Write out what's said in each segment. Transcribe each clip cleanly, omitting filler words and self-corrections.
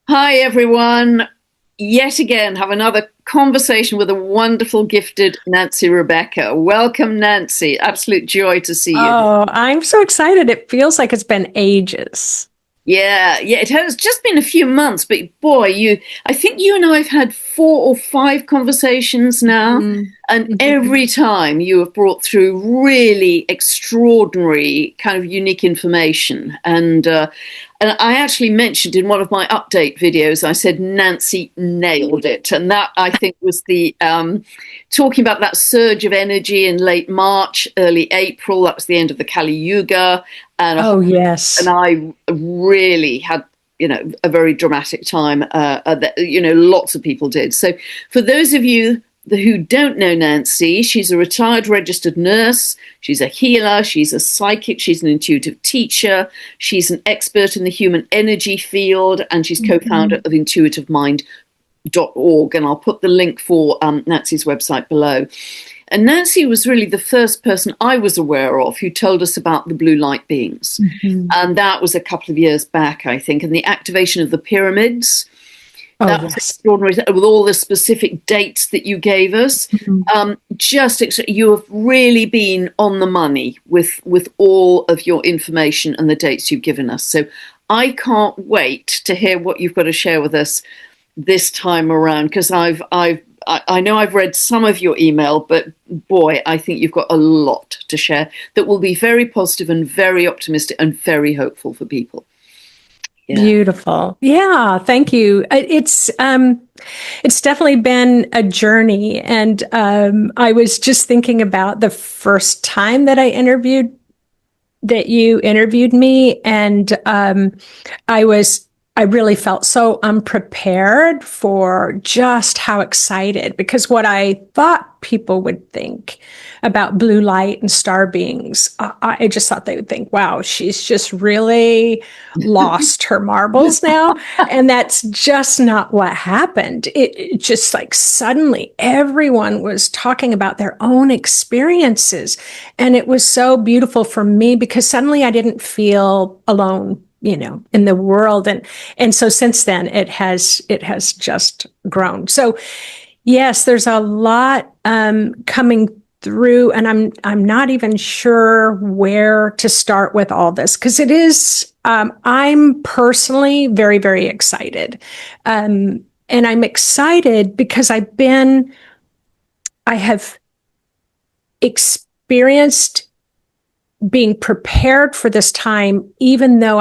Hi, everyone. Yet again, have another conversation with a wonderful, gifted Nancy Rebecca. Welcome, Nancy. Absolute joy to see you. Oh, I'm so excited. It feels like it's been ages. Yeah, it has just been a few months, but boy, I think you and I have had 4 or 5 conversations now, Mm. and Mhm. every time you have brought through really extraordinary, kind of unique information. And I actually mentioned in one of my update videos, I said Nancy nailed it, and that I think was the talking about that surge of energy in late March, early April. That was the end of the Kali Yuga, and a Oh, and yes. I really had, a very dramatic time. Lots of people did. So, for those of you who don't know Nancy, she's a retired registered nurse. She's a healer. She's a psychic. She's an intuitive teacher. She's an expert in the human energy field, and she's co-founder Mhm. of intuitivemind.org. And I'll put the link for Nancy's website below. And Nancy was really the first person I was aware of who told us about the blue light beings. Mhm. And that was a couple of years back, I think. And the activation of the pyramids, Oh, that was yes. extraordinary with all the specific dates that you gave us. Mhm. You have really been on the money with all of your information and the dates you've given us. So I can't wait to hear what you've got to share with us this time around, because I know I've read some of your email, but boy, I think you've got a lot to share that will be very positive and very optimistic and very hopeful for people. Yeah. Beautiful. Yeah, thank you. It's definitely been a journey, and I was just thinking about the first time that you interviewed me, and I was I really felt so unprepared for just how excited, because what I thought people would think about blue light and star beings, I just thought they would think, wow, she's just really lost her marbles now. And that's just not what happened. It just, like, suddenly everyone was talking about their own experiences. And it was so beautiful for me because suddenly I didn't feel alone, in the world. And so since then it has just grown. So yes, there's a lot coming through, and I'm not even sure where to start with all this, because it is I'm personally very, very excited. And I'm excited because I have experienced being prepared for this time, even though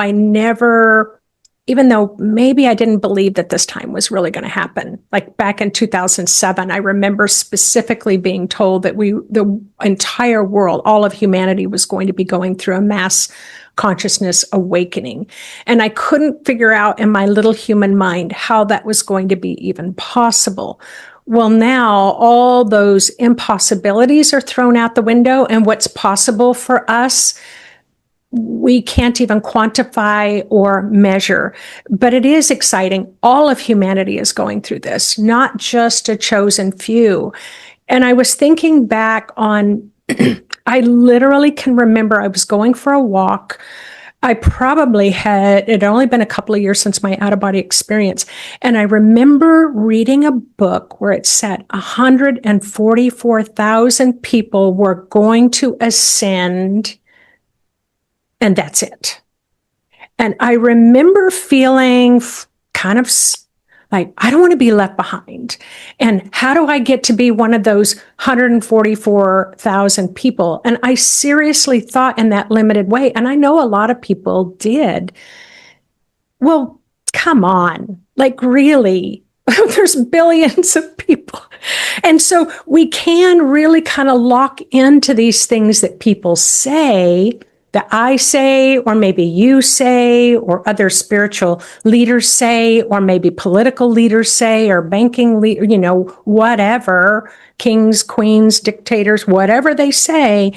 maybe I didn't believe that this time was really going to happen. Like back in 2007, I remember specifically being told that the entire world, all of humanity, was going to be going through a mass consciousness awakening. And I couldn't figure out in my little human mind how that was going to be even possible. Well, now all those impossibilities are thrown out the window, and what's possible for us, we can't even quantify or measure. But it is exciting. All of humanity is going through this, not just a chosen few. And I was thinking back on, I literally can remember I was going for a walk. It had only been a couple of years since my out of body experience. And I remember reading a book where it said 144,000 people were going to ascend, and that's it. And I remember feeling kind of like, I don't want to be left behind. And how do I get to be one of those 144,000 people? And I seriously thought in that limited way. And I know a lot of people did. Well, come on. Like, really? There's billions of people. And so we can really kind of lock into these things that people say, that I say, or maybe you say, or other spiritual leaders say, or maybe political leaders say, or banking leaders, whatever, kings, queens, dictators, whatever they say.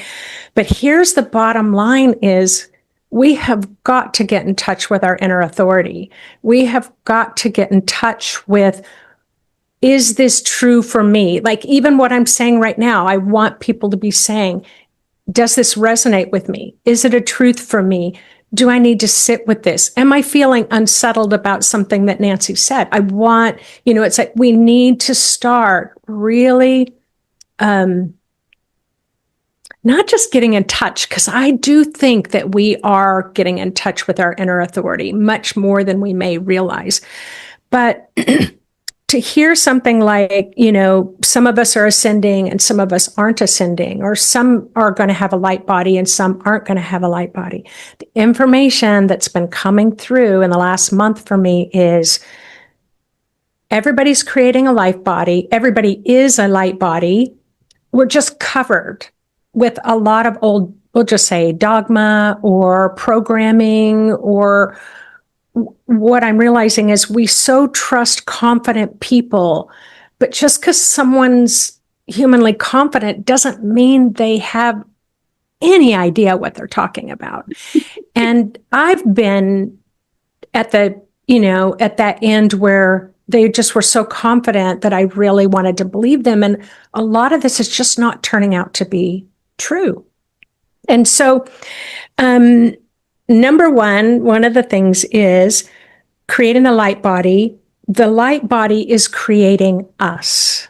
But here's the bottom line is, we have got to get in touch with our inner authority. We have got to get in touch with, is this true for me? Like, even what I'm saying right now, I want people to be saying, does this resonate with me? Is it a truth for me? do I need to sit with this? Am I feeling unsettled about something that Nancy said? I want, it's like we need to start really not just getting in touch, because I do think that we are getting in touch with our inner authority much more than we may realize. But to hear something like, some of us are ascending and some of us aren't ascending, or some are going to have a light body and some aren't going to have a light body. The information that's been coming through in the last month for me is everybody's creating a light body. Everybody is a light body. We're just covered with a lot of old, we'll just say dogma or programming, or what I'm realizing is we so trust confident people, but just because someone's humanly confident doesn't mean they have any idea what they're talking about. And I've been at the, at that end where they just were so confident that I really wanted to believe them. And a lot of this is just not turning out to be true. And so, number one of the things is creating the light body. The light body is creating us.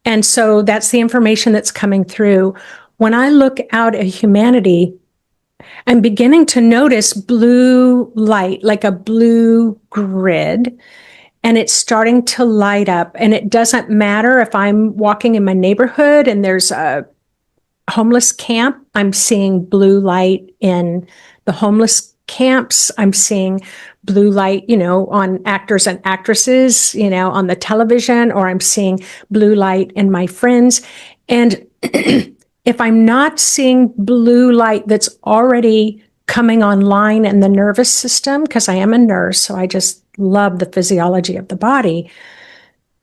And so that's the information that's coming through. When I look out at humanity, I'm beginning to notice blue light, like a blue grid, and it's starting to light up. And it doesn't matter if I'm walking in my neighborhood and there's a homeless camp, I'm seeing blue light in the homeless camps. I'm seeing blue light, on actors and actresses, on the television, or I'm seeing blue light in my friends. And if I'm not seeing blue light that's already coming online in the nervous system, because I am a nurse, so I just love the physiology of the body.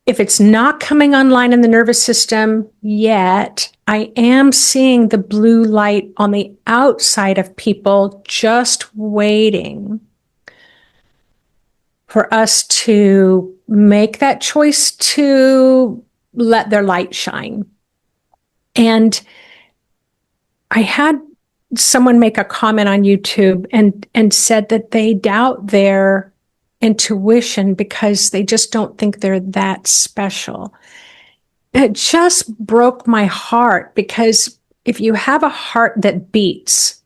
If it's not coming online in the nervous system yet, I am seeing the blue light on the outside of people, just waiting for us to make that choice to let their light shine. And I had someone make a comment on YouTube and said that they doubt their intuition because they just don't think they're that special. It just broke my heart, because if you have a heart that beats,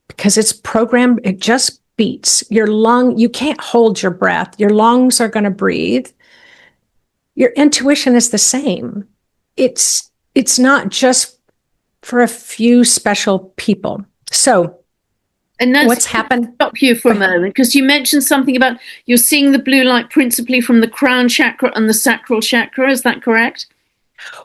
because it's programmed, it just beats. You can't hold your breath. Your lungs are going to breathe. Your intuition is the same. It's not just for a few special people. So, and that's what's happened. Stop you for a moment, because you mentioned something about you're seeing the blue light principally from the crown chakra and the sacral chakra. Is that correct?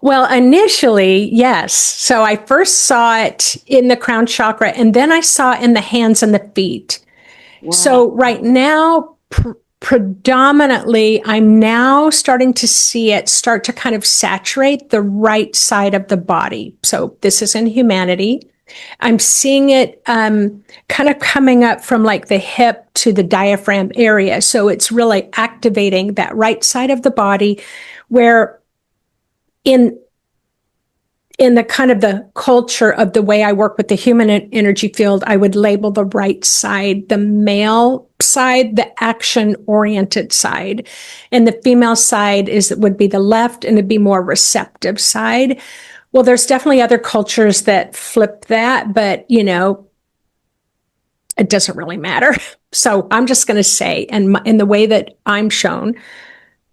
Well, initially, yes. So I first saw it in the crown chakra, and then I saw it in the hands and the feet. Wow. So right now, predominantly, I'm now starting to see it start to kind of saturate the right side of the body. So this is in humanity. I'm seeing it kind of coming up from like the hip to the diaphragm area. So it's really activating that right side of the body, where in the kind of the culture of the way I work with the human energy field, I would label the right side, the male side, the action-oriented side. And the female side would be the left, and it'd be more receptive side. Well, there's definitely other cultures that flip that, but, it doesn't really matter. So I'm just going to say, in the way that I'm shown.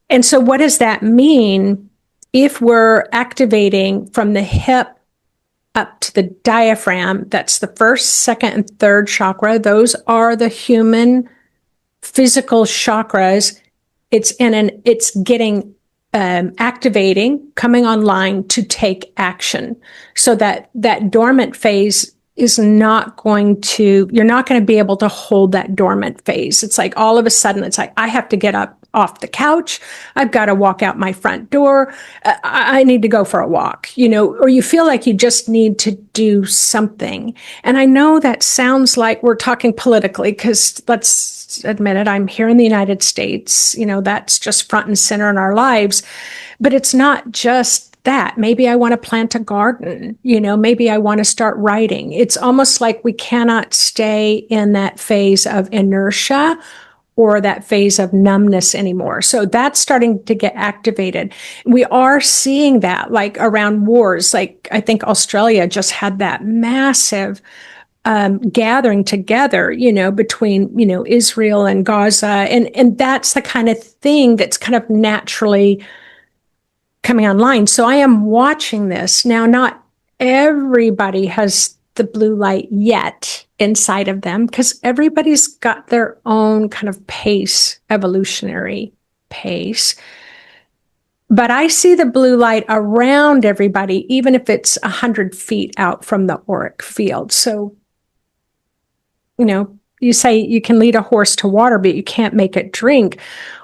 And so what does that mean? If we're activating from the hip up to the diaphragm, that's the first, second, and third chakra. Those are the human physical chakras. It's getting activating, coming online to take action. So that dormant phase is you're not going to be able to hold that dormant phase. It's like all of a sudden, it's like, I have to get up off the couch. I've got to walk out my front door. I need to go for a walk, or you feel like you just need to do something. And I know that sounds like we're talking politically, because let's admit it, I'm here in the United States. That's just front and center in our lives. But it's not just that. Maybe I want to plant a garden. Maybe I want to start writing. It's almost like we cannot stay in that phase of inertia or that phase of numbness anymore. So that's starting to get activated. We are seeing that like around wars. Like I think Australia just had that massive gathering together, between, Israel and Gaza. And that's the kind of thing that's kind of naturally coming online. So I am watching this. Now, not everybody has the blue light yet inside of them because everybody's got their own kind of pace, evolutionary pace. But I see the blue light around everybody, even if it's 100 feet out from the auric field. So, you say you can lead a horse to water, but you can't make it drink.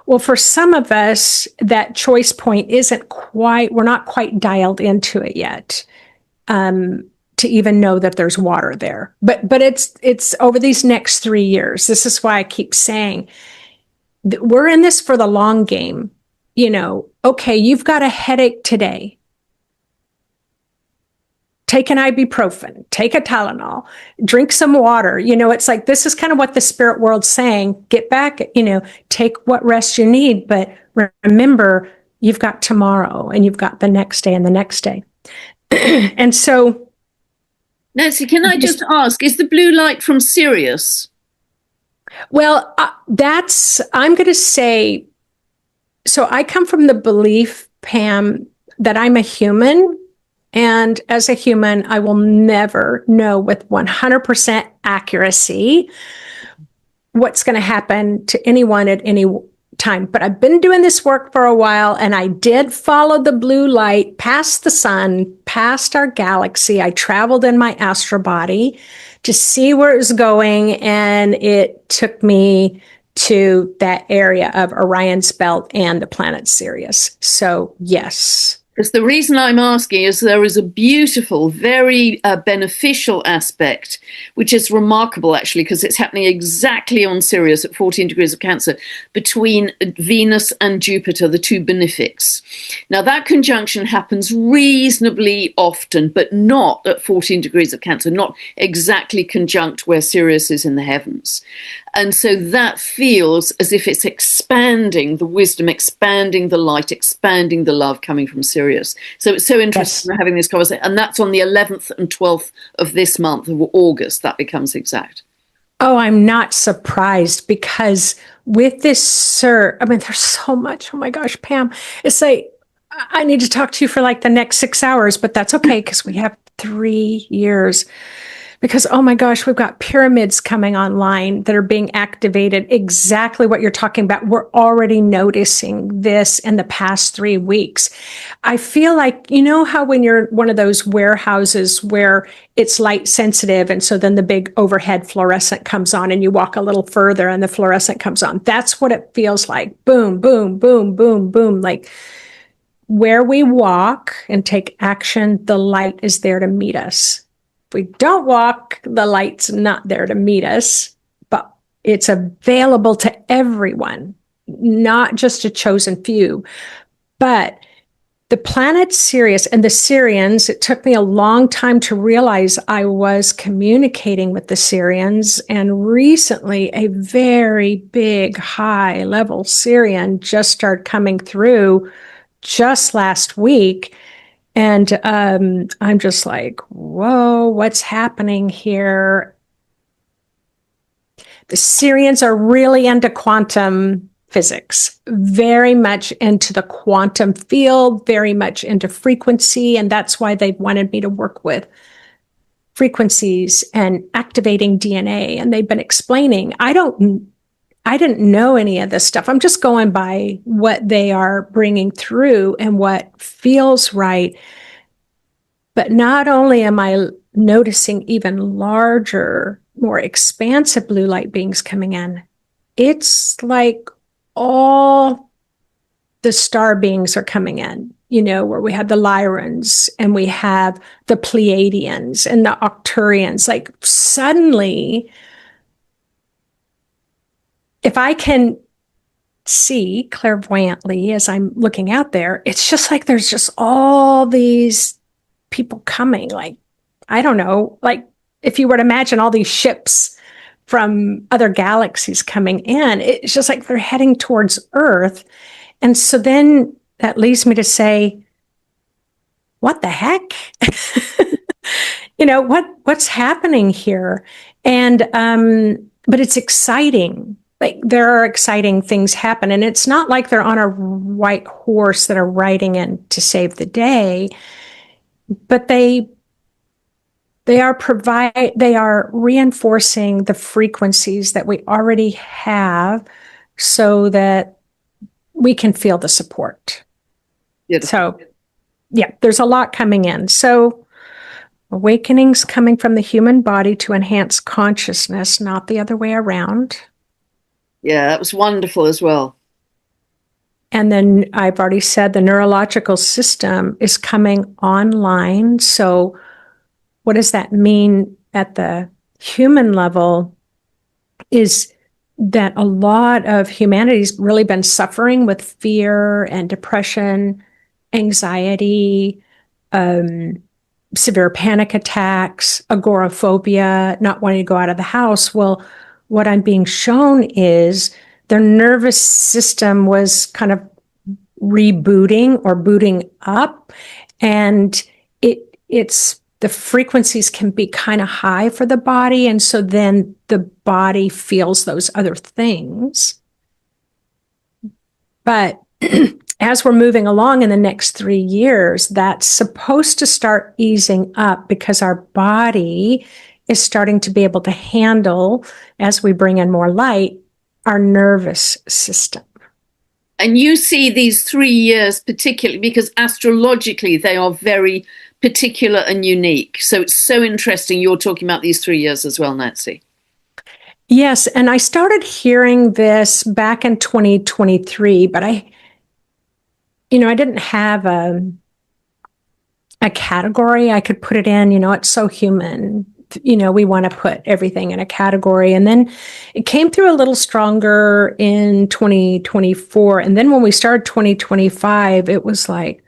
Well, for some of us, that choice point we're not quite dialed into it yet. To even know that there's water there. But it's over these next 3 years. This is why I keep saying that we're in this for the long game. Okay, you've got a headache today. Take an ibuprofen, take a Tylenol, drink some water. It's like, this is kind of what the spirit world's saying. Get back, take what rest you need. But remember, you've got tomorrow and you've got the next day and the next day. And so, Nancy, can I just ask, is the blue light from Sirius? Well, I'm going to say, so I come from the belief, Pam, that I'm a human. And as a human, I will never know with 100% accuracy what's going to happen to anyone at any time. But I've been doing this work for a while, and I did follow the blue light past the sun, past our galaxy. I traveled in my astral body to see where it was going, and it took me to that area of Orion's belt and the planet Sirius. So yes. Because the reason I'm asking is there is a beautiful, very beneficial aspect, which is remarkable, actually, because it's happening exactly on Sirius at 14 degrees of Cancer, between Venus and Jupiter, the two benefics. Now, that conjunction happens reasonably often, but not at 14 degrees of Cancer, not exactly conjunct where Sirius is in the heavens. And so that feels as if it's expanding the wisdom, expanding the light, expanding the love coming from Sirius. So it's so interesting We're having this conversation. And that's on the 11th and 12th of this month of August, that becomes exact. Oh, I'm not surprised because with this, there's so much. Oh my gosh, Pam, it's like, I need to talk to you for like the next 6 hours, but that's okay because we have 3 years. Because, oh my gosh, we've got pyramids coming online that are being activated. Exactly what you're talking about. We're already noticing this in the past 3 weeks. I feel like, how when you're one of those warehouses where it's light sensitive, and so then the big overhead fluorescent comes on and you walk a little further and the fluorescent comes on. That's what it feels like. Boom, boom, boom, boom, boom. Like where we walk and take action, the light is there to meet us. If we don't walk, the light's not there to meet us, but it's available to everyone, not just a chosen few. But the planet Sirius and the Sirians, it took me a long time to realize I was communicating with the Sirians. And recently, a very big, high level Sirian just started coming through just last week. And I'm just like, whoa, what's happening here? The Sirians are really into quantum physics, very much into the quantum field, very much into frequency. And that's why they wanted me to work with frequencies and activating DNA. And they've been explaining, I didn't know any of this stuff. I'm just going by what they are bringing through and what feels right. But not only am I noticing even larger, more expansive blue light beings coming in, it's like all the star beings are coming in, where we have the Lyrans and we have the Pleiadians and the Octurians. Like suddenly, if I can see clairvoyantly as I'm looking out there, it's just like there's just all these people coming. Like, I don't know, like if you were to imagine all these ships from other galaxies coming in, it's just like they're heading towards Earth. And so then that leads me to say, what the heck? What's happening here? And but it's exciting. Like there are exciting things happen, and it's not like they're on a white horse that are riding in to save the day, but they are reinforcing the frequencies that we already have so that we can feel the support. Beautiful. So yeah, there's a lot coming in. So awakenings coming from the human body to enhance consciousness, not the other way around. Yeah, that was wonderful as well. And then I've already said the neurological system is coming online. So what does that mean at the human level is that a lot of humanity's really been suffering with fear and depression, anxiety, severe panic attacks, agoraphobia, not wanting to go out of the house. Well, what I'm being shown is their nervous system was kind of rebooting or booting up, and it's the frequencies can be kind of high for the body, and so then the body feels those other things. But as we're moving along in the next 3 years, that's supposed to start easing up because our body is starting to be able to handle, as we bring in more light, our nervous system. And you see these 3 years particularly because astrologically they are very particular and unique. So it's so interesting you're talking about these 3 years as well, Nancy. Yes, and I started hearing this back in 2023, but I didn't have a category I could put it in. It's so human. We want to put everything in a category. And then it came through a little stronger in 2024. And then when we started 2025, it was like,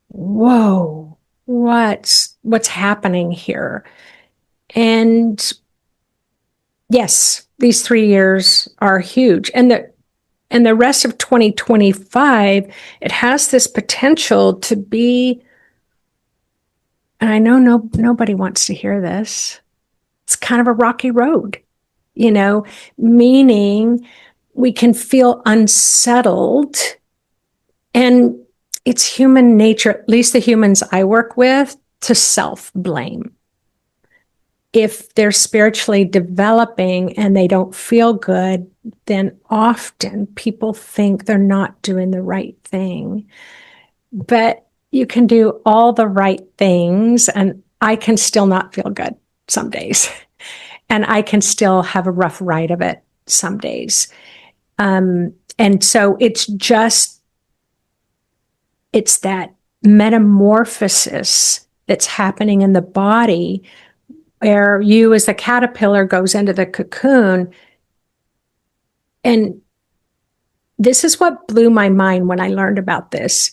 whoa, what's happening here? And yes, these 3 years are huge. And the rest of 2025, it has this potential to be, and I know nobody wants to hear this, it's kind of a rocky road, meaning we can feel unsettled. And it's human nature, at least the humans I work with, to self-blame. If they're spiritually developing and they don't feel good, then often people think they're not doing the right thing. But you can do all the right things, and I can still not feel good some days. And I can still have a rough ride of it some days. And so it's that metamorphosis that's happening in the body where you as the caterpillar goes into the cocoon. And this is what blew my mind when I learned about this.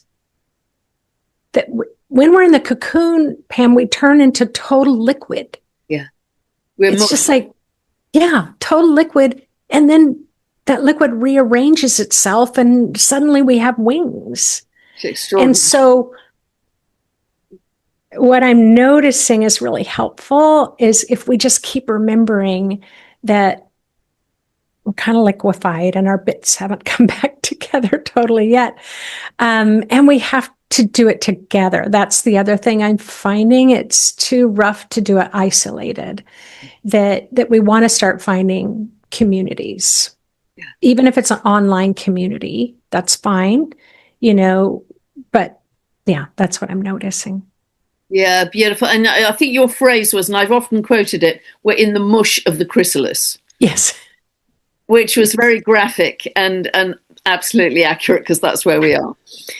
That when we're in the cocoon, Pam, we turn into total liquid. Yeah. It's just like, yeah, total liquid. And then that liquid rearranges itself and suddenly we have wings. And so what I'm noticing is really helpful is if we just keep remembering that we're kind of liquefied and our bits haven't come back together totally yet. And we have to do it together. That's the other thing I'm finding. It's too rough to do it isolated, that we want to start finding communities. Yeah. Even if it's an online community, that's fine, but yeah, that's what I'm noticing. Yeah, beautiful. And I think your phrase was, and I've often quoted it, we're in the mush of the chrysalis. Yes. which was very graphic and absolutely accurate, because that's where we are.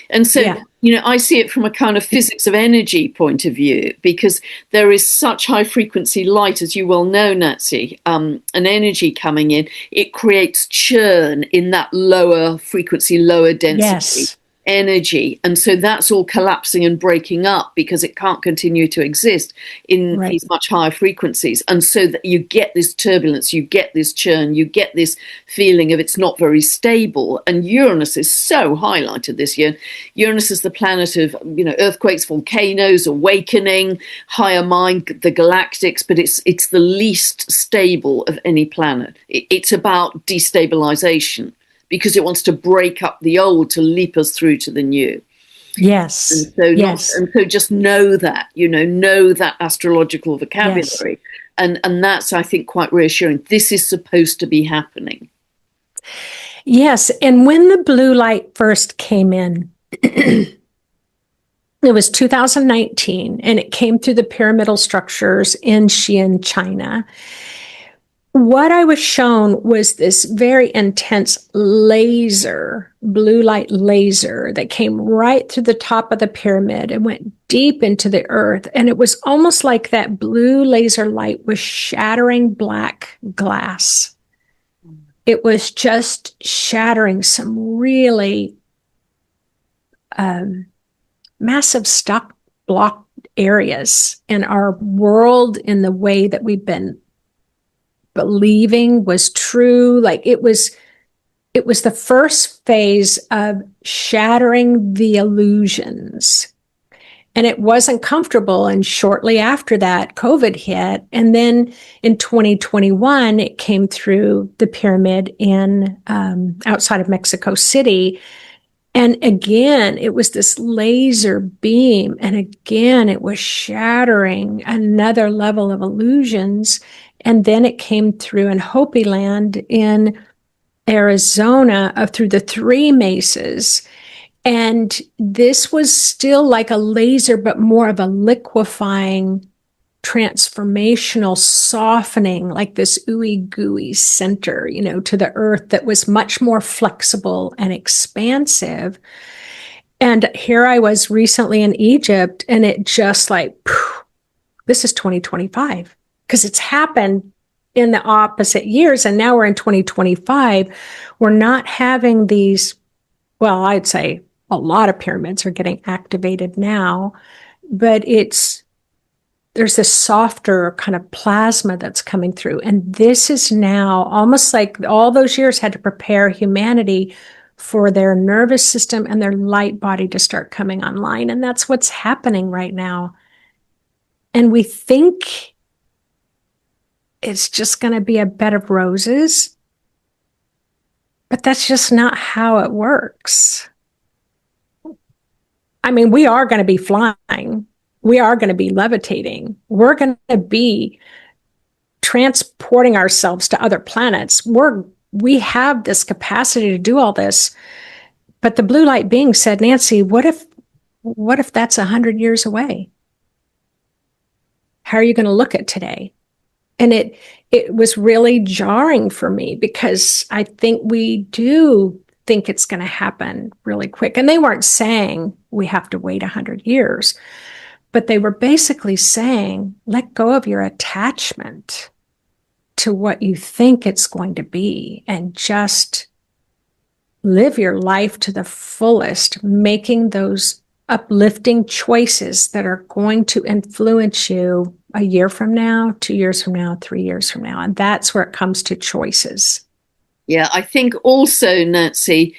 And so, Yeah. I see it from a kind of physics of energy point of view, because there is such high frequency light, as you well know, Nancy, an energy coming in. It creates churn in that lower frequency, lower density Yes. energy. And so that's all collapsing and breaking up, because it can't continue to exist in Right. these much higher frequencies. And so that you get this turbulence, you get this churn, you get this feeling of it's not very stable. And Uranus is so highlighted this year. Uranus is the planet of, earthquakes, volcanoes, awakening, higher mind, the galactics, but it's the least stable of any planet. It's about destabilization, because it wants to break up the old to leap us through to the new. Yes. And so just know that, know that astrological vocabulary. Yes. And that's, I think, quite reassuring. This is supposed to be happening. Yes. And when the blue light first came in, it was 2019, and it came through the pyramidal structures in Xi'an, China. What I was shown was this very intense laser, blue light laser, that came right through the top of the pyramid and went deep into the earth. And it was almost like that blue laser light was shattering black glass. It was just shattering some really massive stock block areas in our world, in the way that we've been believing was true. Like it was the first phase of shattering the illusions. And it wasn't comfortable. And shortly after that, COVID hit. And then in 2021, it came through the pyramid in outside of Mexico City. And again, it was this laser beam. And again, it was shattering another level of illusions. And then it came through in Hopi Land in Arizona, through the three mesas. And this was still like a laser, but more of a liquefying, transformational, softening, like this ooey gooey center, to the earth, that was much more flexible and expansive. And here I was recently in Egypt, and it just like, this is 2025. Because it's happened in the opposite years. And now we're in 2025. We're not having these, well, I'd say a lot of pyramids are getting activated now, but there's this softer kind of plasma that's coming through. And this is now almost like all those years had to prepare humanity for their nervous system and their light body to start coming online. And that's what's happening right now. And we think it's just going to be a bed of roses. But that's just not how it works. I mean, we are going to be flying. We are going to be levitating. We're going to be transporting ourselves to other planets. We have this capacity to do all this. But the blue light being said, Nancy, what if that's 100 years away? How are you going to look at today? And it was really jarring for me, because I think we do think it's going to happen really quick. And they weren't saying we have to wait 100 years, but they were basically saying, let go of your attachment to what you think it's going to be and just live your life to the fullest, making those uplifting choices that are going to influence you a year from now, 2 years from now, 3 years from now. And that's where it comes to choices. Yeah, I think also, Nancy,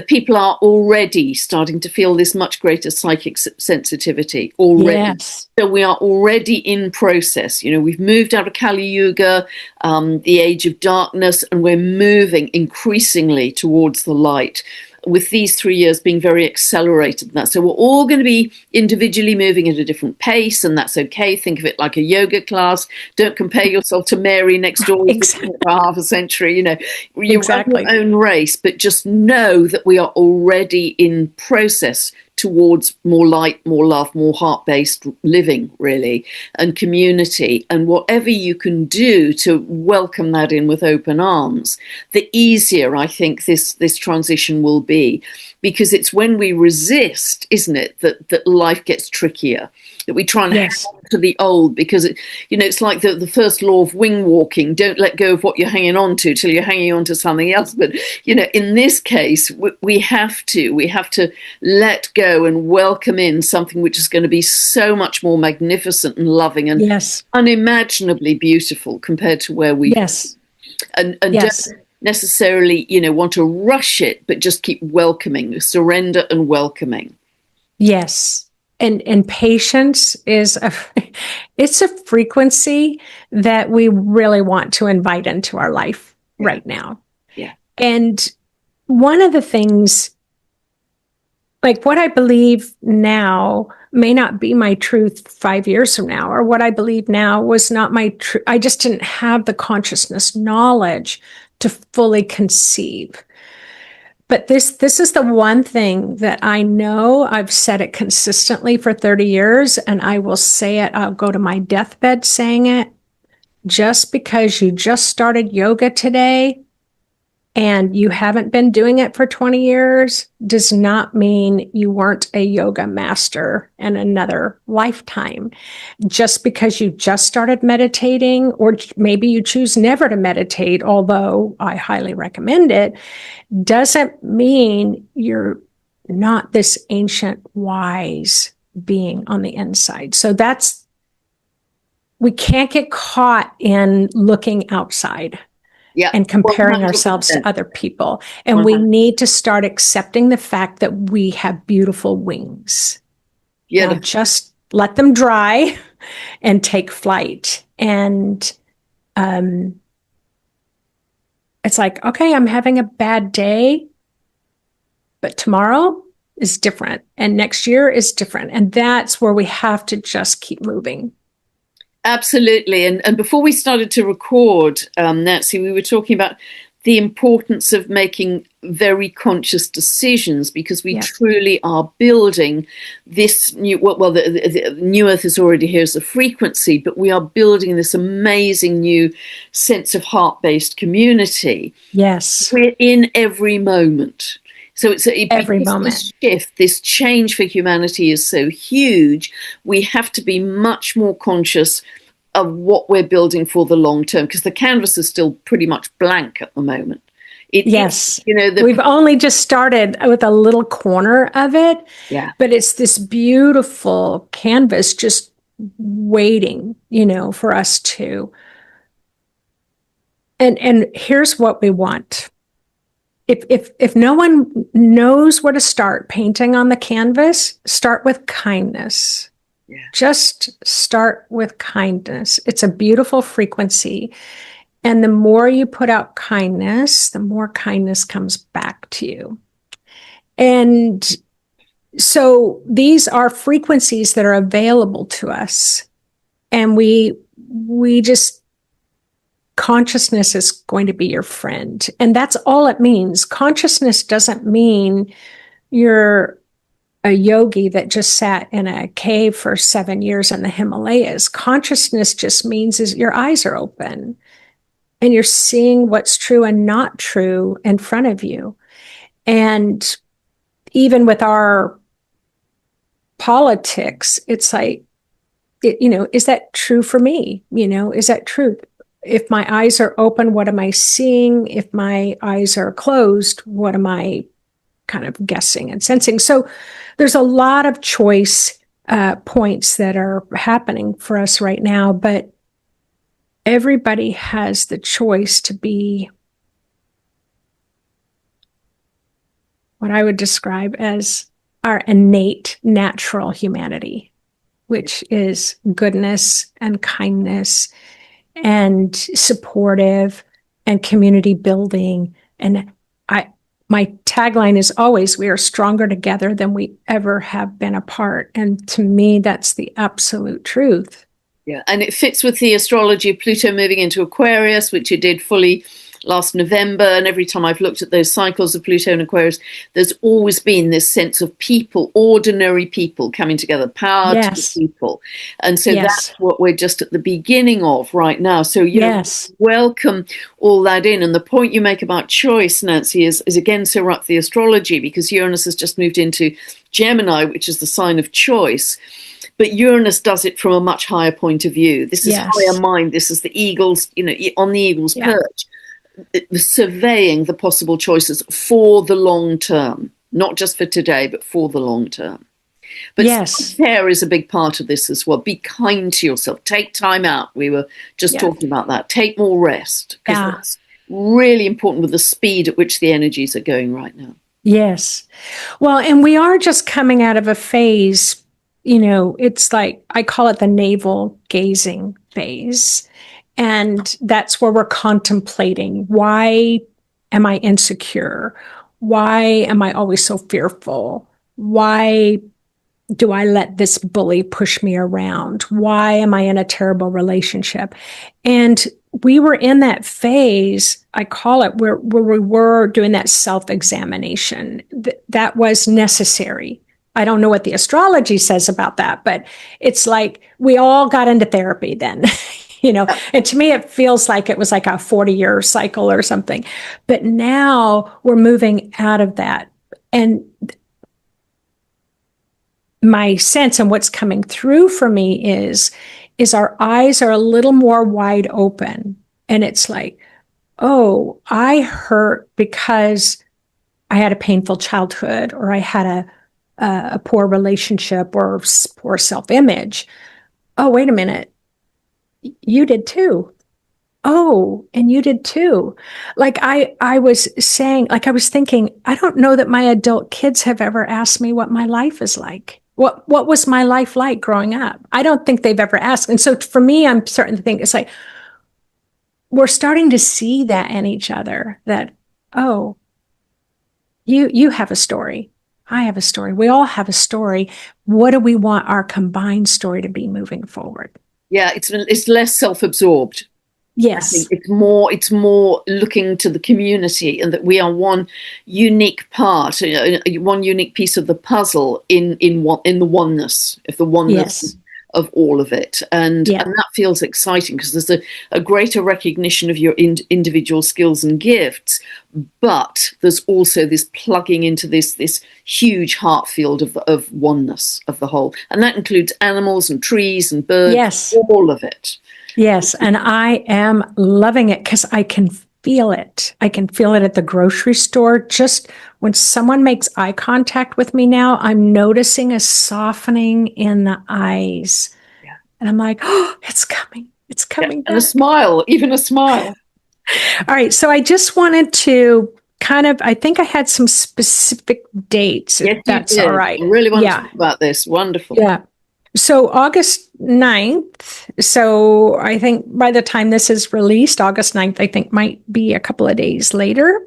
people are already starting to feel this much greater psychic sensitivity already. Yes. So we are already in process. We've moved out of Kali Yuga, the age of darkness, and we're moving increasingly towards the light, with these 3 years being very accelerated in that. So we're all going to be individually moving at a different pace, and that's okay. Think of it like a yoga class. Don't compare yourself to Mary next door Exactly. for half a century. You Exactly. run your own race, but just know that we are already in process towards more light, more love, more heart-based living, really, and community. And whatever you can do to welcome that in with open arms, the easier I think this transition will be. Because it's when we resist, isn't it, that life gets trickier, that we try and hang on to the old, because it's like the first law of wing walking: don't let go of what you're hanging on to till you're hanging on to something else. But in this case, we have to let go and welcome in something which is going to be so much more magnificent and loving and unimaginably beautiful compared to where we've been. And don't necessarily want to rush it, but just keep welcoming, surrender and welcoming. And patience is it's a frequency that we really want to invite into our life right now. And one of the things, like what I believe now may not be my truth 5 years from now, or what I believe now was not my truth. I just didn't have the consciousness knowledge to fully conceive. But this is the one thing that I know. I've said it consistently for 30 years, and I will say it. I'll go to my deathbed saying it. Just because you just started yoga today and you haven't been doing it for 20 years does not mean you weren't a yoga master in another lifetime. Just because you just started meditating, or maybe you choose never to meditate, although I highly recommend it, doesn't mean you're not this ancient wise being on the inside. So we can't get caught in looking outside. And comparing 100%. Ourselves to other people. And 100%. We need to start accepting the fact that we have beautiful wings. Now just let them dry and take flight. And it's like, okay, I'm having a bad day, but tomorrow is different. And next year is different. And that's where we have to just keep moving. Absolutely. And before we started to record, Nancy, we were talking about the importance of making very conscious decisions, because we truly are building this new, the new earth is already here as a frequency, but we are building this amazing new sense of heart-based community. We're in every moment. So every moment. This shift, this change for humanity is so huge. We have to be much more conscious of what we're building for the long term, because the canvas is still pretty much blank at the moment. We've only just started with a little corner of it, but it's this beautiful canvas just waiting, for us to. And here's what we want. If no one knows where to start painting on the canvas, start with kindness. Just start with kindness. It's a beautiful frequency. And the more you put out kindness, the more kindness comes back to you. And so these are frequencies that are available to us. And we just, consciousness is going to be your friend. And that's all it means. Consciousness doesn't mean you're a yogi that just sat in a cave for 7 years in the Himalayas. Consciousness just means is your eyes are open and you're seeing what's true and not true in front of you. And even with our politics, it's like, is that true for me? Is that true? If my eyes are open, what am I seeing? If my eyes are closed, what am I kind of guessing and sensing? So there's a lot of choice points that are happening for us right now, but everybody has the choice to be what I would describe as our innate natural humanity, which is goodness and kindness and supportive and community building. And my tagline is always, we are stronger together than we ever have been apart. And to me, that's the absolute truth. Yeah, and it fits with the astrology of Pluto moving into Aquarius, which it did fully last November, and every time I've looked at those cycles of Pluto and Aquarius, there's always been this sense of people, ordinary people coming together, power to the Yes. people. And so Yes. that's what we're just at the beginning of right now. So, Yes. welcome all that in. And the point you make about choice, Nancy, is again so right for the astrology, because Uranus has just moved into Gemini, which is the sign of choice. But Uranus does it from a much higher point of view. This is higher mind. This is the eagle's, on the eagle's perch, surveying the possible choices for the long term, not just for today, but for the long term. But self-care is a big part of this as well. Be kind to yourself. Take time out. We were just talking about that. Take more rest, because that's really important with the speed at which the energies are going right now. Yes. Well, and we are just coming out of a phase, it's like, I call it the navel gazing phase. And that's where we're contemplating, why am I insecure? Why am I always so fearful? Why do I let this bully push me around? Why am I in a terrible relationship? And we were in that phase, I call it, where we were doing that self-examination. That was necessary. I don't know what the astrology says about that, but it's like we all got into therapy then. And to me, it feels like it was like a 40-year cycle or something. But now we're moving out of that. And my sense and what's coming through for me is our eyes are a little more wide open. And it's like, oh, I hurt because I had a painful childhood, or I had a poor relationship, or poor self-image. Oh, wait a minute. You did too. Oh, and you did too. Like I was saying, like I was thinking, I don't know that my adult kids have ever asked me what my life is like. What was my life like growing up? I don't think they've ever asked. And so for me, I'm starting to think it's like, we're starting to see that in each other, that, oh, you have a story. I have a story. We all have a story. What do we want our combined story to be moving forward? Yeah, it's less self-absorbed. Yes. I think it's more looking to the community, and that we are one unique part, one unique piece of the puzzle in the oneness of all of it, and that feels exciting, because there's a greater recognition of your individual skills and gifts, but there's also this plugging into this huge heart field of oneness of the whole, and that includes animals and trees and birds, all of it. Yes, and I am loving it because I can feel it. I can feel it at the grocery store. Just when someone makes eye contact with me now, I'm noticing a softening in the eyes. Yeah. And I'm like, oh, it's coming. It's coming back. And a smile, even a smile. All right, so I just wanted to I think I had some specific dates, if that's all right. I really want to talk about this. Wonderful. Yeah. So August 9th, so I think by the time this is released, August 9th, I think might be a couple of days later.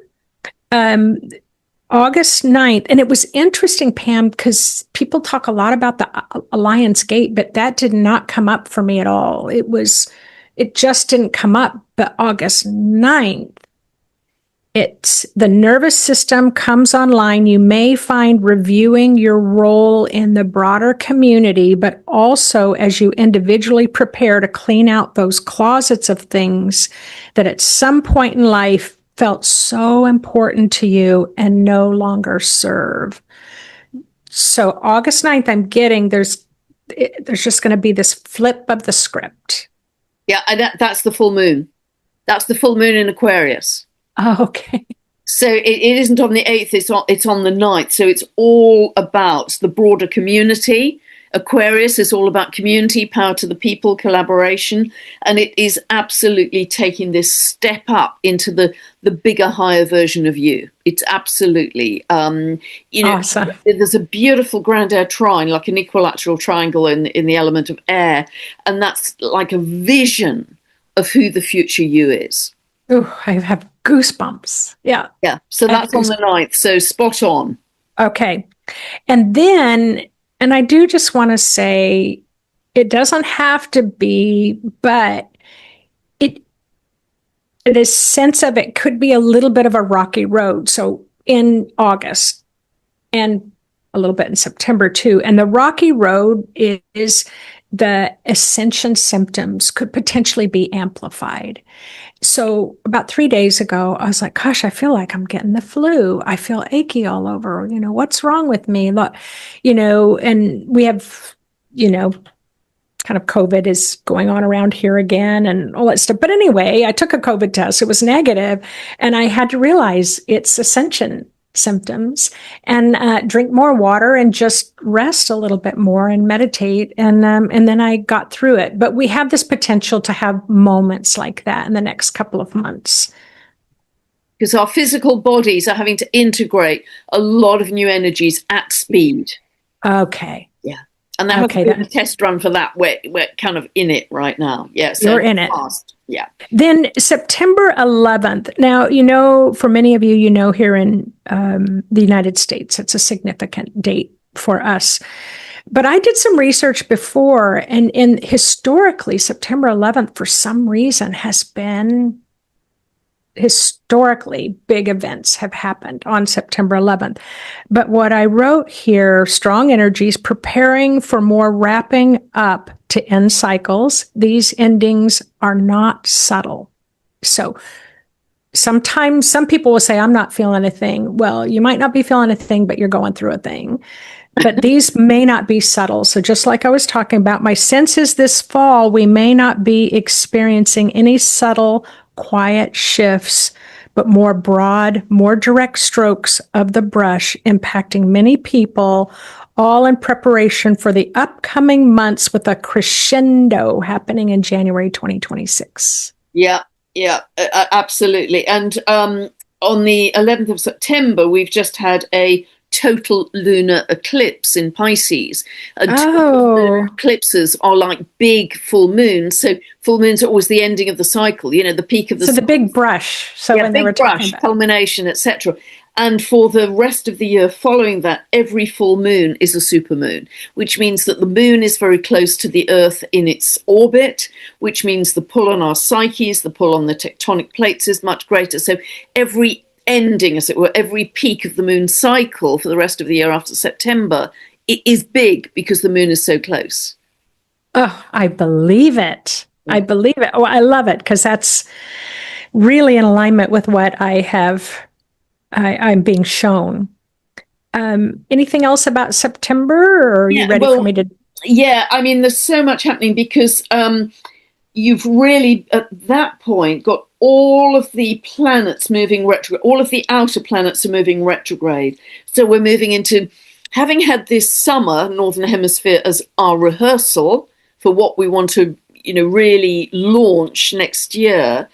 August 9th, and it was interesting, Pam, because people talk a lot about the Alliance Gate, but that did not come up for me at all. It just didn't come up. But August 9th, it's the nervous system comes online. You may find reviewing your role in the broader community, but also as you individually prepare to clean out those closets of things that at some point in life felt so important to you and no longer serve. So August 9th, I'm getting there's just going to be this flip of the script. Yeah, that's the full moon. That's the full moon in Aquarius. Oh, okay. So it isn't on the 8th, it's on the 9th. So it's all about the broader community. Aquarius is all about community, power to the people, collaboration. And it is absolutely taking this step up into the bigger, higher version of you. It's absolutely, awesome. There's a beautiful grand air trine, like an equilateral triangle in the element of air. And that's like a vision of who the future you is. Oh, I have goosebumps. Yeah. Yeah. So that's on the 9th. So spot on. Okay. And then, and I do just want to say, it doesn't have to be, but this sense of it could be a little bit of a rocky road. So in August and a little bit in September too. And the rocky road is the ascension symptoms could potentially be amplified. So about 3 days ago, I was like, gosh, I feel like I'm getting the flu. I feel achy all over. What's wrong with me? Look, and we have, kind of COVID is going on around here again and all that stuff. But anyway, I took a COVID test. It was negative, and I had to realize it's ascension symptoms, and drink more water and just rest a little bit more and meditate. And then I got through it. But we have this potential to have moments like that in the next couple of months. Because our physical bodies are having to integrate a lot of new energies at speed. Okay. Yeah. And that has been a test run for that. We're kind of in it right now. Yeah. So you're in it. Fast. Yeah. Then September 11th. Now, for many of you, here in the United States, it's a significant date for us. But I did some research before, and historically, September 11th, for some reason, has been historically big events have happened on September 11th. But what I wrote here, strong energies preparing for more wrapping up to end cycles. These endings are not subtle. So sometimes some people will say, I'm not feeling a thing. Well, you might not be feeling a thing, but you're going through a thing. But these may not be subtle. So just like I was talking about, my sense is this fall, we may not be experiencing any subtle, quiet shifts, but more broad, more direct strokes of the brush impacting many people, all in preparation for the upcoming months with a crescendo happening in January 2026. Yeah, absolutely. And on the 11th of September, we've just had a total lunar eclipse in Pisces. Lunar eclipses are like big full moons. So full moons are always the ending of the cycle, the peak of the cycle. So the big brush. So when they were talking about culmination, etc. And for the rest of the year following that, every full moon is a supermoon, which means that the moon is very close to the Earth in its orbit, which means the pull on our psyches, the pull on the tectonic plates is much greater. So every ending, as it were, every peak of the moon cycle for the rest of the year after September, it is big because the moon is so close. Oh, I believe it. I believe it. Oh, I love it because that's really in alignment with what I'm being shown. Anything else about September, or are you ready for me to? Yeah, I mean, there's so much happening because you've really, at that point, got all of the planets moving retrograde. All of the outer planets are moving retrograde. So we're moving into, having had this summer, Northern Hemisphere, as our rehearsal for what we want to, really launch next year.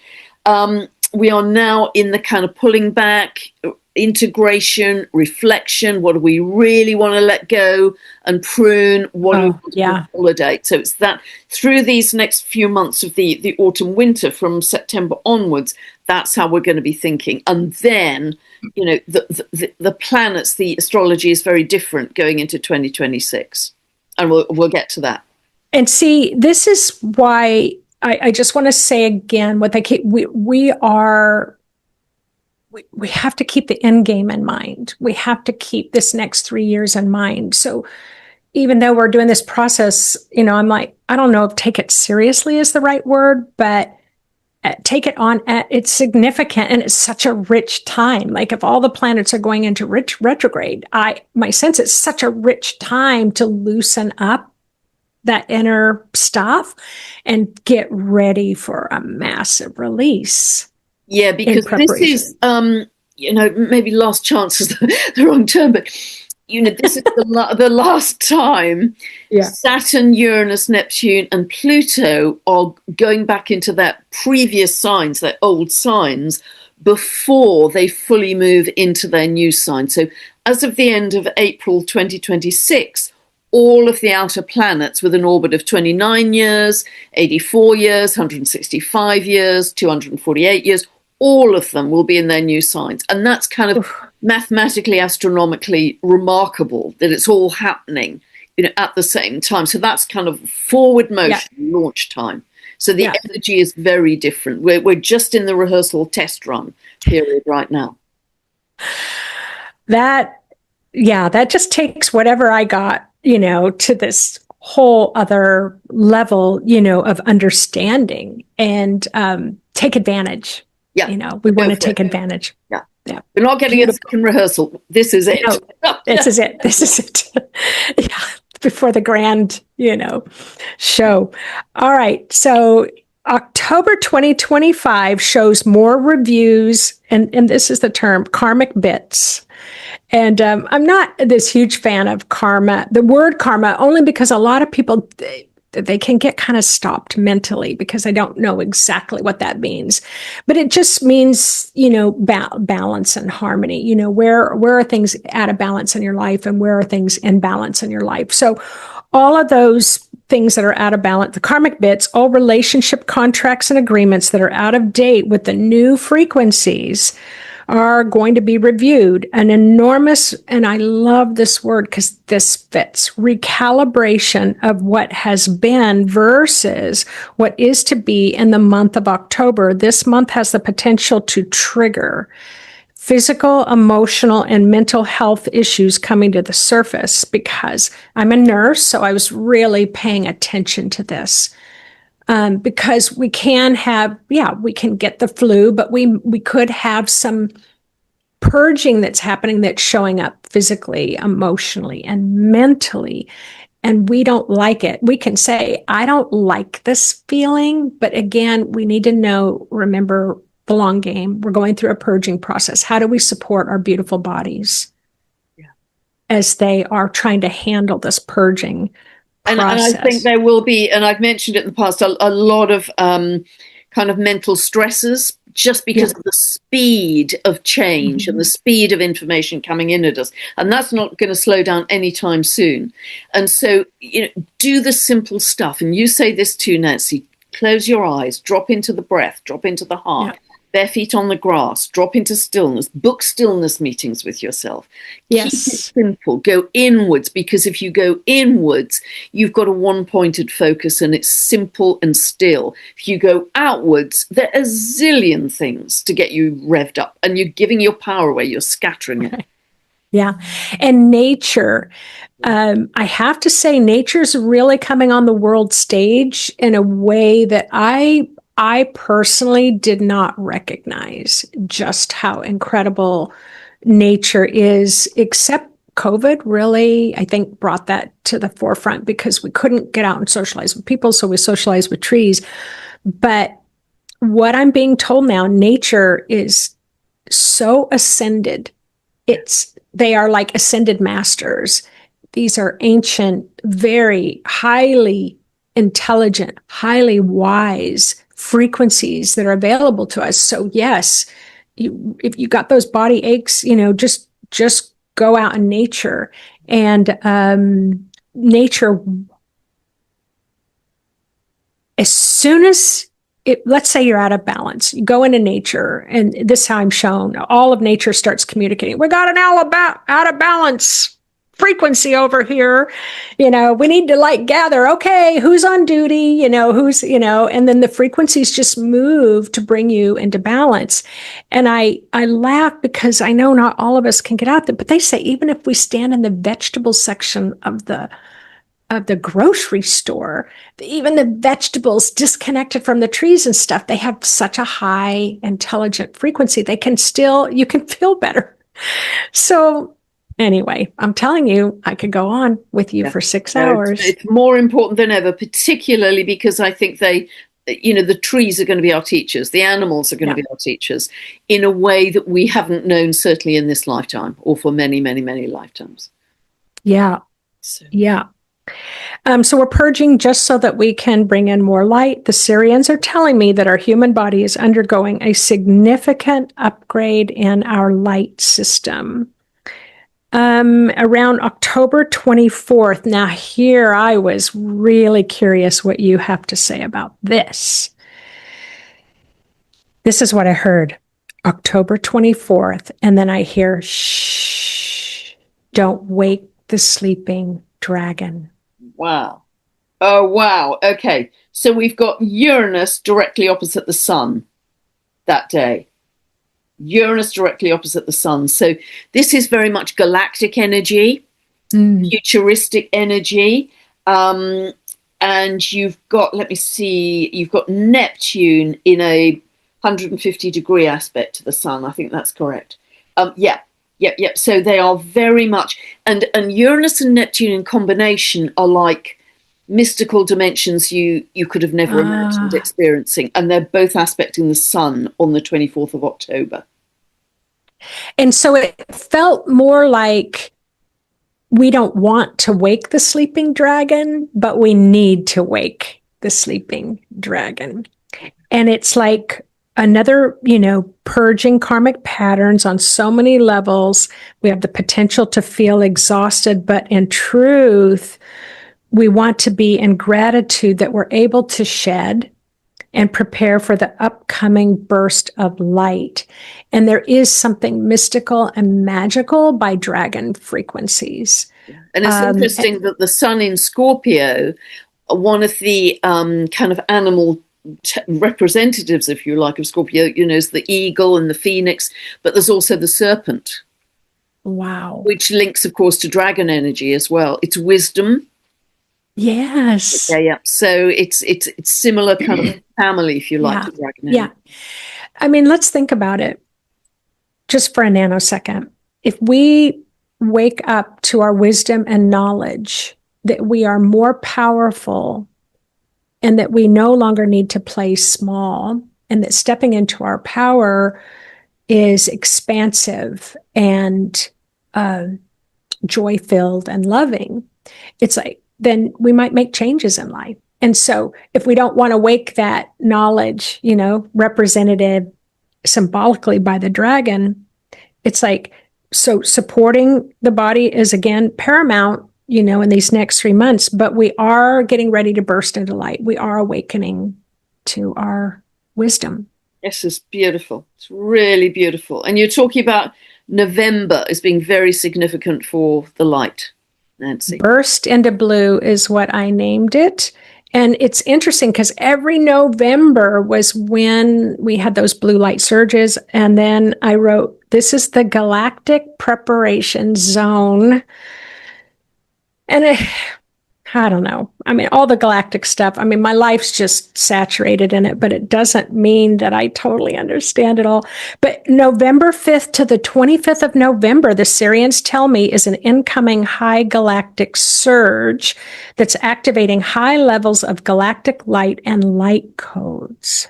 We are now in the kind of pulling back, integration, reflection. What do we really want to let go and prune? What do we want to consolidate? So it's that through these next few months of the autumn winter, from September onwards, that's how we're going to be thinking. And then, the planets, the astrology is very different going into 2026, and we'll get to that. And see, this is why I just want to say again, we have to keep the end game in mind. We have to keep this next 3 years in mind. So even though we're doing this process, I'm like, I don't know if take it seriously is the right word, but take it on at it's significant, and it's such a rich time. Like if all the planets are going into retrograde, my sense it's such a rich time to loosen up that inner stuff and get ready for a massive release. Yeah, because this is, maybe last chance is the wrong term, but, this is the last time Saturn, Uranus, Neptune, and Pluto are going back into that previous signs, their old signs, before they fully move into their new sign. So as of the end of April 2026, all of the outer planets with an orbit of 29 years, 84 years, 165 years, 248 years, all of them will be in their new signs. And that's kind of mathematically, astronomically remarkable that it's all happening, at the same time. So that's kind of forward motion, launch time. So the Yeah. energy is very different. We're just in the rehearsal test run period right now. That, yeah, that just takes whatever I got, to this whole other level, of understanding and take advantage. Yeah, We want go to for take it. advantage. Yeah. Yeah. We're not getting a Beautiful. second rehearsal. This is it. No, this is it. This is it. Yeah. Before the grand, show. All right. So October 2025 shows more reviews, and this is the term karmic bits. And I'm not this huge fan of karma, the word karma, only because a lot of people, they can get kind of stopped mentally because I don't know exactly what that means. But it just means, balance and harmony. Where are things out of balance in your life and where are things in balance in your life? So all of those things that are out of balance, the karmic bits, all relationship contracts and agreements that are out of date with the new frequencies are going to be reviewed. An enormous, and I love this word because this fits, recalibration of what has been versus what is to be in the month of October. This month has the potential to trigger physical, emotional, and mental health issues coming to the surface because I'm a nurse, so I was really paying attention to this. Because we can have, we can get the flu, but we could have some purging that's happening that's showing up physically, emotionally, and mentally. And we don't like it. We can say, I don't like this feeling. But again, we need to remember the long game. We're going through a purging process. How do we support our beautiful bodies as they are trying to handle this purging And I think process? there will be, and I've mentioned it in the past, a lot of kind of mental stresses just because of the speed of change and the speed of information coming in at us. And that's not going to slow down anytime soon. And so, do the simple stuff. And you say this too, Nancy, close your eyes, drop into the breath, drop into the heart. Bare feet on the grass, drop into stillness, book stillness meetings with yourself. Yes. Keep it simple, go inwards, because if you go inwards, you've got a one-pointed focus and it's simple and still. If you go outwards, there are a zillion things to get you revved up and you're giving your power away, you're scattering it. Yeah. And nature, I have to say, nature's really coming on the world stage in a way that I personally did not recognize just how incredible nature is, except COVID really, I think, brought that to the forefront because we couldn't get out and socialize with people. So we socialized with trees. But what I'm being told now, nature is so ascended. They are like ascended masters. These are ancient, very highly intelligent, highly wise frequencies that are available to us. So yes, if you got those body aches, just go out in nature. And nature, as soon as let's say you're out of balance, you go into nature, and this is how I'm shown, all of nature starts communicating. We got an out of balance frequency over here. We need to gather. Okay, who's on duty? And then the frequencies just move to bring you into balance. And I laugh because I know not all of us can get out there, but they say even if we stand in the vegetable section of the grocery store, even the vegetables disconnected from the trees and stuff, they have such a high intelligent frequency. You can feel better. So anyway, I'm telling you, I could go on with you for 6 hours. It's more important than ever, particularly because I think the trees are going to be our teachers. The animals are going to be our teachers in a way that we haven't known, certainly in this lifetime or for many, many, many lifetimes. Yeah. Yeah. So we're purging just so that we can bring in more light. The Syrians are telling me that our human body is undergoing a significant upgrade in our light system. Around October 24th. Now, here I was really curious what you have to say about this. This is what I heard. October 24th. And then I hear, shh, don't wake the sleeping dragon. Wow. Oh, wow. Okay. So we've got Uranus directly opposite the sun that day. Uranus directly opposite the sun. So this is very much galactic energy, futuristic energy. And you've got, let me see, you've got Neptune in a 150-degree aspect to the sun. I think that's correct. Yeah. So they are very much, and Uranus and Neptune in combination are like mystical dimensions you could have never imagined experiencing, and they're both aspecting the sun on the 24th of October. And so it felt more like we don't want to wake the sleeping dragon, but we need to wake the sleeping dragon. And it's like another, purging karmic patterns on so many levels. We have the potential to feel exhausted, but in truth, we want to be in gratitude that we're able to shed and prepare for the upcoming burst of light. And there is something mystical and magical by dragon frequencies. And it's interesting that the sun in Scorpio, one of the kind of animal representatives, if you like, of Scorpio, is the eagle and the phoenix, but there's also the serpent. Wow. Which links, of course, to dragon energy as well. It's wisdom. Yes. Yeah. So it's similar kind of family, if you like, to dragon energy. Yeah. I mean, let's think about it just for a nanosecond. If we wake up to our wisdom and knowledge that we are more powerful and that we no longer need to play small, and that stepping into our power is expansive and joy-filled and loving, it's like, then we might make changes in life. And so if we don't want to wake that knowledge, represented symbolically by the dragon, it's like, so supporting the body is again paramount, in these next 3 months, but we are getting ready to burst into light. We are awakening to our wisdom. Yes, it's beautiful. It's really beautiful. And you're talking about November as being very significant for the light, Nancy. Burst into blue is what I named it. And it's interesting because every November was when we had those blue light surges. And then I wrote, this is the galactic preparation zone. And I don't know. I mean, all the galactic stuff. I mean, my life's just saturated in it, but it doesn't mean that I totally understand it all. But November 5th to the 25th of November, the Syrians tell me, is an incoming high galactic surge that's activating high levels of galactic light and light codes.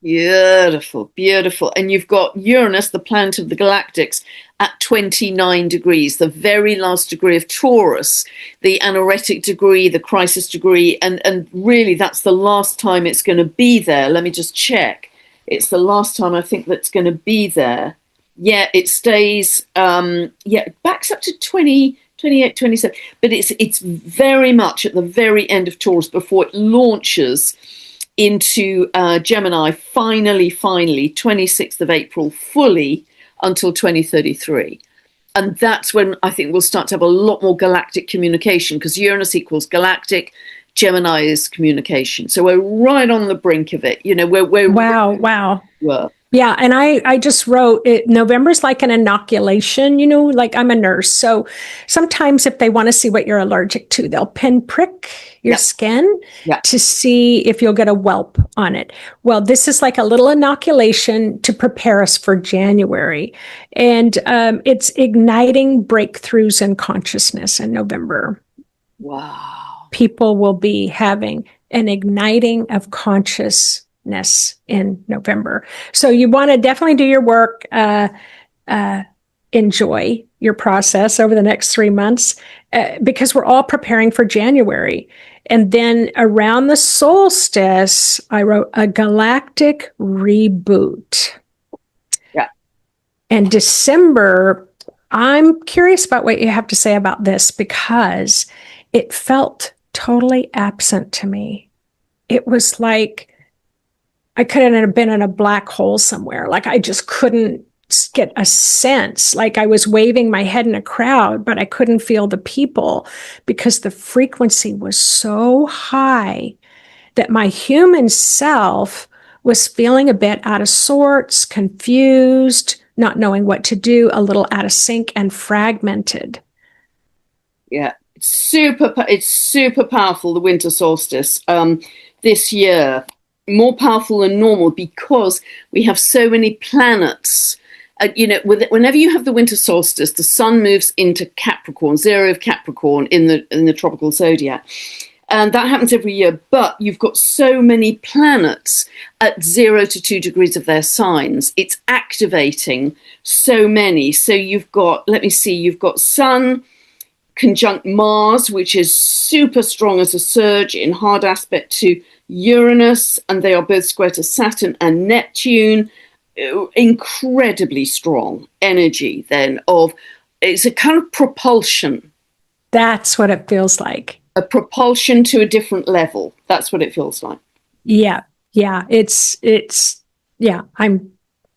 Beautiful, beautiful. And you've got Uranus, the planet of the galactics, at 29 degrees, the very last degree of Taurus, the anoretic degree, the crisis degree, and really that's the last time it's going to be there. Let me just check. It's the last time I think that's going to be there. Yeah, it stays, it backs up to 20, 28, 27, but it's very much at the very end of Taurus before it launches into Gemini, finally, 26th of April, fully until 2033. And that's when I think we'll start to have a lot more galactic communication, because Uranus equals galactic, Gemini is communication. So we're right on the brink of it. We're Wow. Well, yeah. And I just wrote it. November's like an inoculation, like I'm a nurse. So sometimes if they want to see what you're allergic to, they'll pinprick your skin to see if you'll get a whelp on it. Well, this is like a little inoculation to prepare us for January. And it's igniting breakthroughs in consciousness in November. Wow. People will be having an igniting of consciousness in November. So you want to definitely do your work, enjoy your process over the next 3 months, because we're all preparing for January. And then around the solstice, I wrote a galactic reboot. Yeah. And December, I'm curious about what you have to say about this, because it felt totally absent to me. It was like I couldn't have been in a black hole somewhere. Like I just couldn't get a sense. Like I was waving my head in a crowd, but I couldn't feel the people because the frequency was so high that my human self was feeling a bit out of sorts, confused, not knowing what to do, a little out of sync and fragmented. Yeah, it's super powerful, the winter solstice this year, more powerful than normal because we have so many planets. Whenever you have the winter solstice, the sun moves into Capricorn, zero of Capricorn in the tropical zodiac. And that happens every year, but you've got so many planets at 0 to 2 degrees of their signs. It's activating so many. So you've got, let me see, you've got Sun conjunct Mars, which is super strong as a surge in hard aspect to Uranus, and they are both square to Saturn and Neptune. Incredibly strong energy then of, it's a kind of propulsion. That's what it feels like. A propulsion to a different level. That's what it feels like. Yeah. Yeah. I'm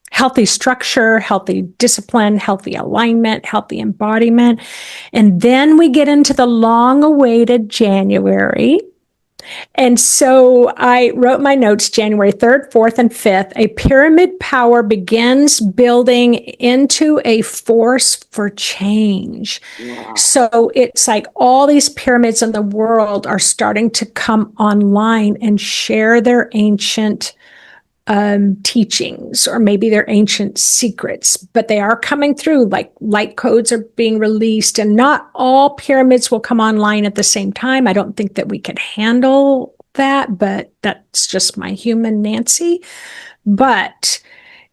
healthy structure, healthy discipline, healthy alignment, healthy embodiment. And then we get into the long awaited January. And so I wrote my notes January 3rd, 4th, and 5th. A pyramid power begins building into a force for change. Wow. So it's like all these pyramids in the world are starting to come online and share their ancient teachings, or maybe their ancient secrets, but they are coming through. Like light codes are being released, and not all pyramids will come online at the same time. I don't think that we could handle that, but that's just my human Nancy. But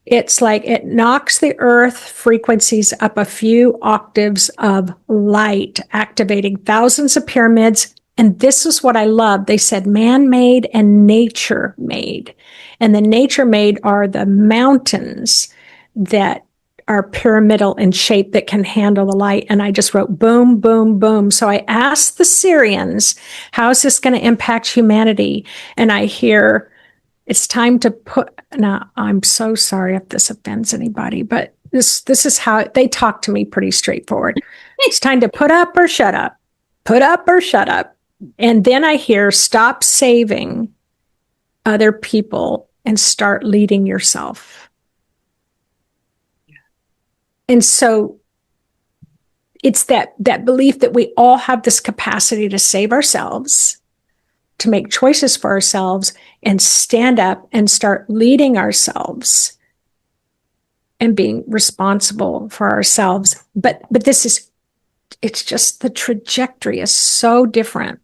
it's like it knocks the earth frequencies up a few octaves of light, activating thousands of pyramids. And this is what I love. They said man-made and nature-made. And the nature-made are the mountains that are pyramidal in shape that can handle the light. And I just wrote boom, boom, boom. So I asked the Syrians, how is this going to impact humanity? And I hear it's time to put, now I'm so sorry if this offends anybody, but this is how they talk to me, pretty straightforward. It's time to put up or shut up, put up or shut up. And then I hear stop saving other people and start leading yourself. And so it's that belief that we all have this capacity to save ourselves, to make choices for ourselves, and stand up and start leading ourselves and being responsible for ourselves. But it's just the trajectory is so different.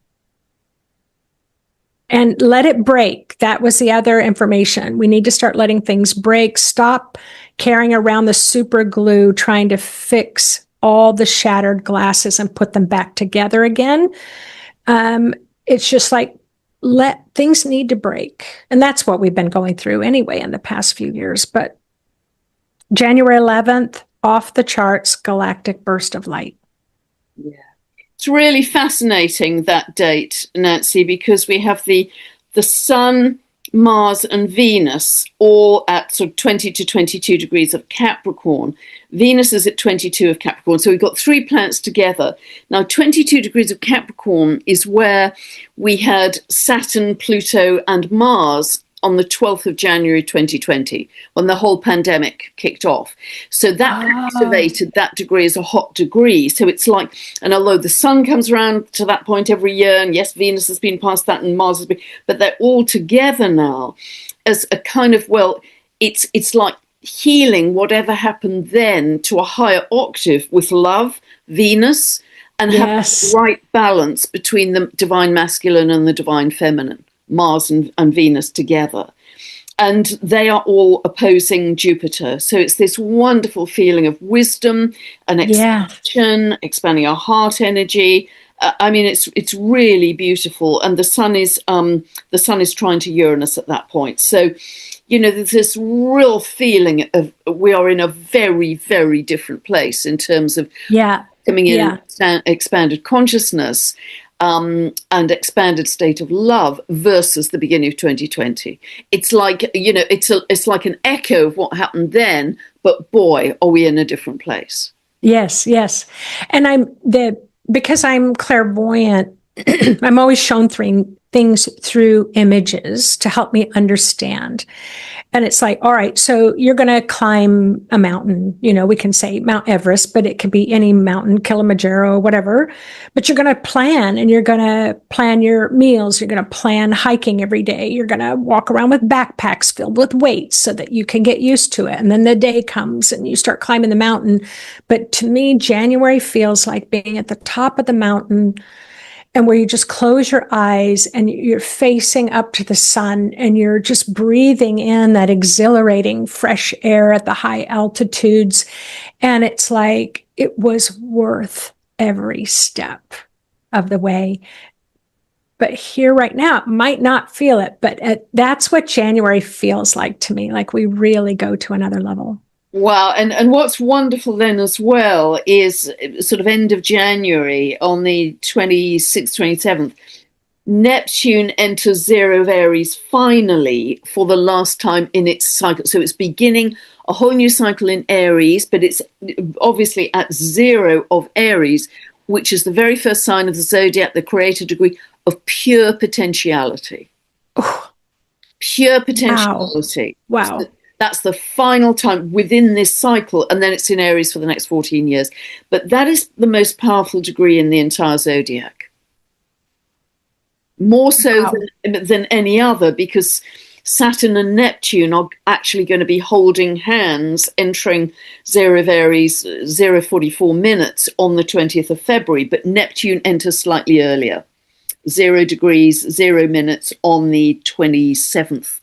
And let it break. That was the other information. We need to start letting things break. Stop carrying around the super glue, trying to fix all the shattered glasses and put them back together again. It's just like, let things need to break. And that's what we've been going through anyway in the past few years. But January 11th, off the charts, galactic burst of light. Yeah. It's really fascinating, that date, Nancy, because we have the Sun, Mars and Venus all at sort of 20 to 22 degrees of Capricorn. Venus is at 22 of Capricorn. So we've got three planets together. Now, 22 degrees of Capricorn is where we had Saturn, Pluto and Mars on the 12th of January 2020, when the whole pandemic kicked off. So that activated that degree as a hot degree. So it's like, and although the sun comes around to that point every year, and yes, Venus has been past that and Mars has been, but they're all together now as a kind of, well, it's like healing whatever happened then to a higher octave with love, Venus, and have the right balance between the divine masculine and the divine feminine. Mars and Venus together. And they are all opposing Jupiter. So it's this wonderful feeling of wisdom and expansion, expanding our heart energy. I mean, it's really beautiful. And the sun is trying to Uranus at that point. So, you know, there's this real feeling of we are in a very, very different place in terms of coming in expanded consciousness. And expanded state of love versus the beginning of 2020. It's like, you know, it's like an echo of what happened then, but boy, are we in a different place. Yes. And because I'm clairvoyant, I'm always shown things through images to help me understand. And it's like, all right, so you're going to climb a mountain. We can say Mount Everest, but it could be any mountain, Kilimanjaro, whatever. But you're going to plan, and you're going to plan your meals. You're going to plan hiking every day. You're going to walk around with backpacks filled with weights so that you can get used to it. And then the day comes and you start climbing the mountain. But to me, January feels like being at the top of the mountain, and where you just close your eyes and you're facing up to the sun, and you're just breathing in that exhilarating fresh air at the high altitudes. And it's like it was worth every step of the way. But here right now, might not feel it, but that's what January feels like to me, like we really go to another level. Wow. And what's wonderful then as well is sort of end of January on the 26th, 27th, Neptune enters zero of Aries finally for the last time in its cycle. So it's beginning a whole new cycle in Aries, but it's obviously at zero of Aries, which is the very first sign of the zodiac, the creator degree of pure potentiality. Oh, pure potentiality. Wow. That's the final time within this cycle, and then it's in Aries for the next 14 years. But that is the most powerful degree in the entire zodiac. More so than any other, because Saturn and Neptune are actually going to be holding hands, entering zero of Aries, 0:44 minutes on the 20th of February. But Neptune enters slightly earlier, 0 degrees, 0 minutes on the 27th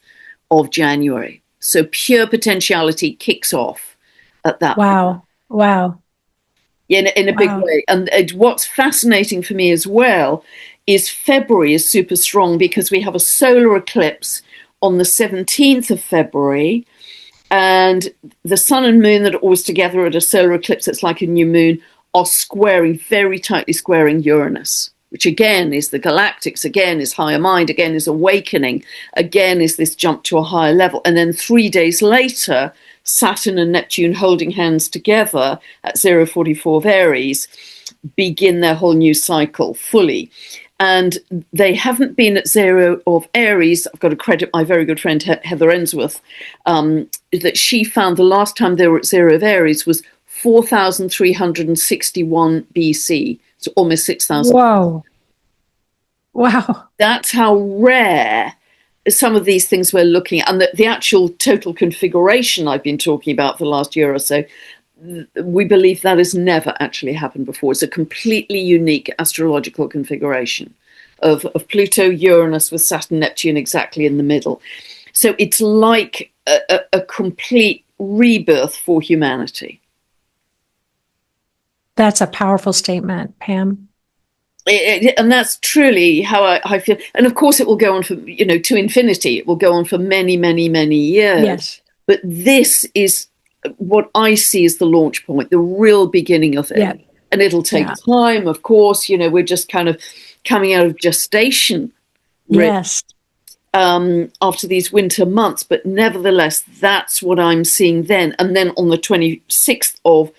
of January. So pure potentiality kicks off at that point. Wow. In a big way. And what's fascinating for me as well is February is super strong, because we have a solar eclipse on the 17th of February, and the sun and moon that are always together at a solar eclipse, it's like a new moon, are squaring, very tightly squaring Uranus, which again is the galactics, again is higher mind, again is awakening, again is this jump to a higher level. And then 3 days later, Saturn and Neptune holding hands together at 0:44 of Aries begin their whole new cycle fully. And they haven't been at 0 of Aries. I've got to credit my very good friend Heather Ensworth, that she found the last time they were at 0 of Aries was 4,361 BC. So almost 6,000. Wow. That's how rare some of these things we're looking at. And the actual total configuration I've been talking about for the last year or so, we believe that has never actually happened before. It's a completely unique astrological configuration of Pluto, Uranus with Saturn, Neptune exactly in the middle. So it's like a complete rebirth for humanity. That's a powerful statement, Pam. And that's truly how I feel. And of course, it will go on for, to infinity. It will go on for many, many, many years. Yes. But this is what I see as the launch point, the real beginning of it. Yeah. And it'll take time, of course. We're just kind of coming out of gestation. Yes. After these winter months. But nevertheless, that's what I'm seeing then. And then on the 26th of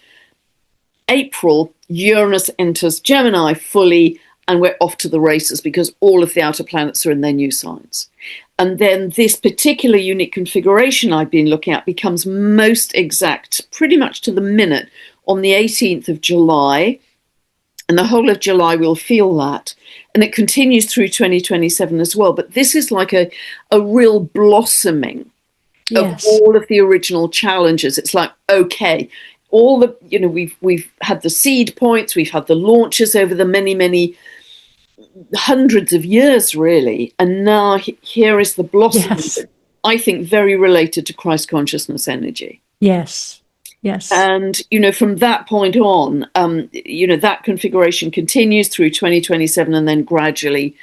April, Uranus enters Gemini fully, and we're off to the races, because all of the outer planets are in their new signs. And then this particular unique configuration I've been looking at becomes most exact, pretty much to the minute, on the 18th of July. And the whole of July will feel that. And it continues through 2027 as well. But this is like a real blossoming of all of the original challenges. It's like, okay, all the, we've had the seed points, we've had the launches over the many, many hundreds of years, really. And now here is the blossom, I think, very related to Christ consciousness energy. Yes. And, from that point on, that configuration continues through 2027 and then gradually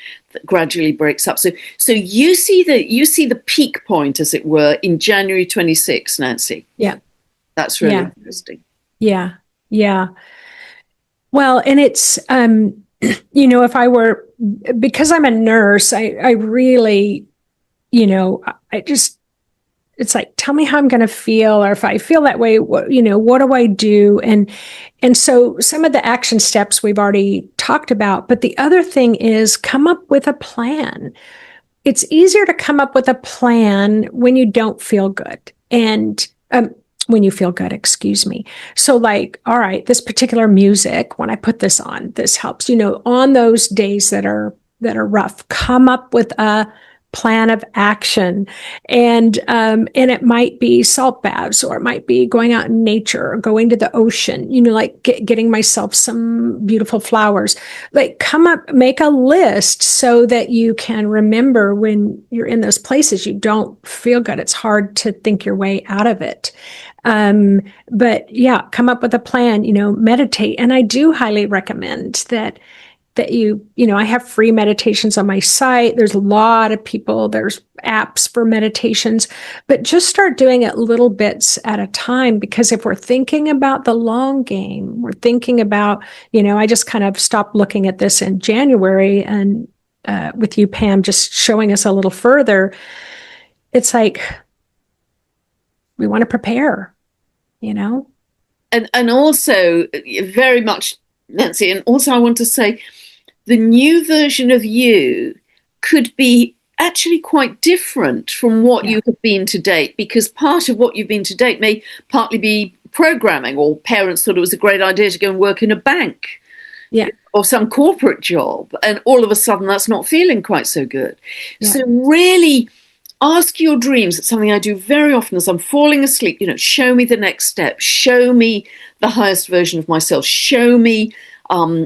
breaks up. So you see the peak point, as it were, in January 26, Nancy. Yeah. That's really interesting. Yeah. Well, and it's, if I were, because I'm a nurse, I really, I just it's like, tell me how I'm going to feel, or if I feel that way, what do I do? And so some of the action steps we've already talked about, but the other thing is come up with a plan. It's easier to come up with a plan when you don't feel good. And when you feel good, excuse me. So like, all right, this particular music, when I put this on, this helps, on those days that are rough, come up with a plan of action. And it might be salt baths, or it might be going out in nature, or going to the ocean, like getting myself some beautiful flowers. Like come up, make a list so that you can remember when you're in those places you don't feel good. It's hard to think your way out of it. But yeah, come up with a plan, meditate. And I do highly recommend that I have free meditations on my site. There's a lot of people, there's apps for meditations, but just start doing it little bits at a time. Because if we're thinking about the long game, we're thinking about, I just kind of stopped looking at this in January, and with you, Pam, just showing us a little further, it's like, we want to prepare, And also very much, Nancy, and also I want to say, the new version of you could be actually quite different from what you have been to date, because part of what you've been to date may partly be programming, or parents thought it was a great idea to go and work in a bank or some corporate job, and all of a sudden that's not feeling quite so good. So really ask your dreams. It's something I do very often as I'm falling asleep. Show me the next step. Show me the highest version of myself. Show me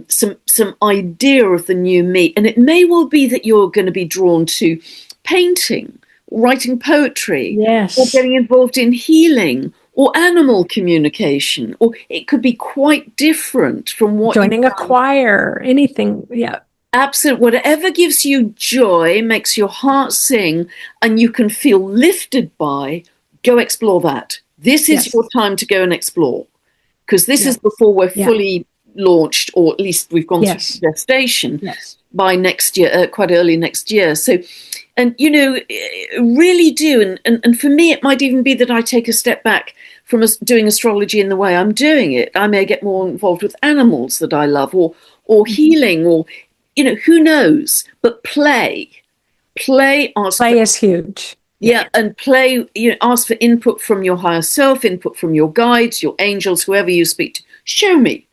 some idea of the new me. And it may well be that you're going to be drawn to painting, writing poetry, or getting involved in healing, or animal communication, or it could be quite different from what joining a choir, anything. Yeah. Absolutely. Whatever gives you joy, makes your heart sing, and you can feel lifted by, go explore that. This is your time to go and explore, because this is before we're fully launched, or at least we've gone through gestation by next year, quite early next year. So, and really do. And for me, it might even be that I take a step back from doing astrology in the way I'm doing it. I may get more involved with animals that I love, or healing, or who knows? But play is huge. Yeah, and play. Ask for input from your higher self, input from your guides, your angels, whoever you speak to. Show me.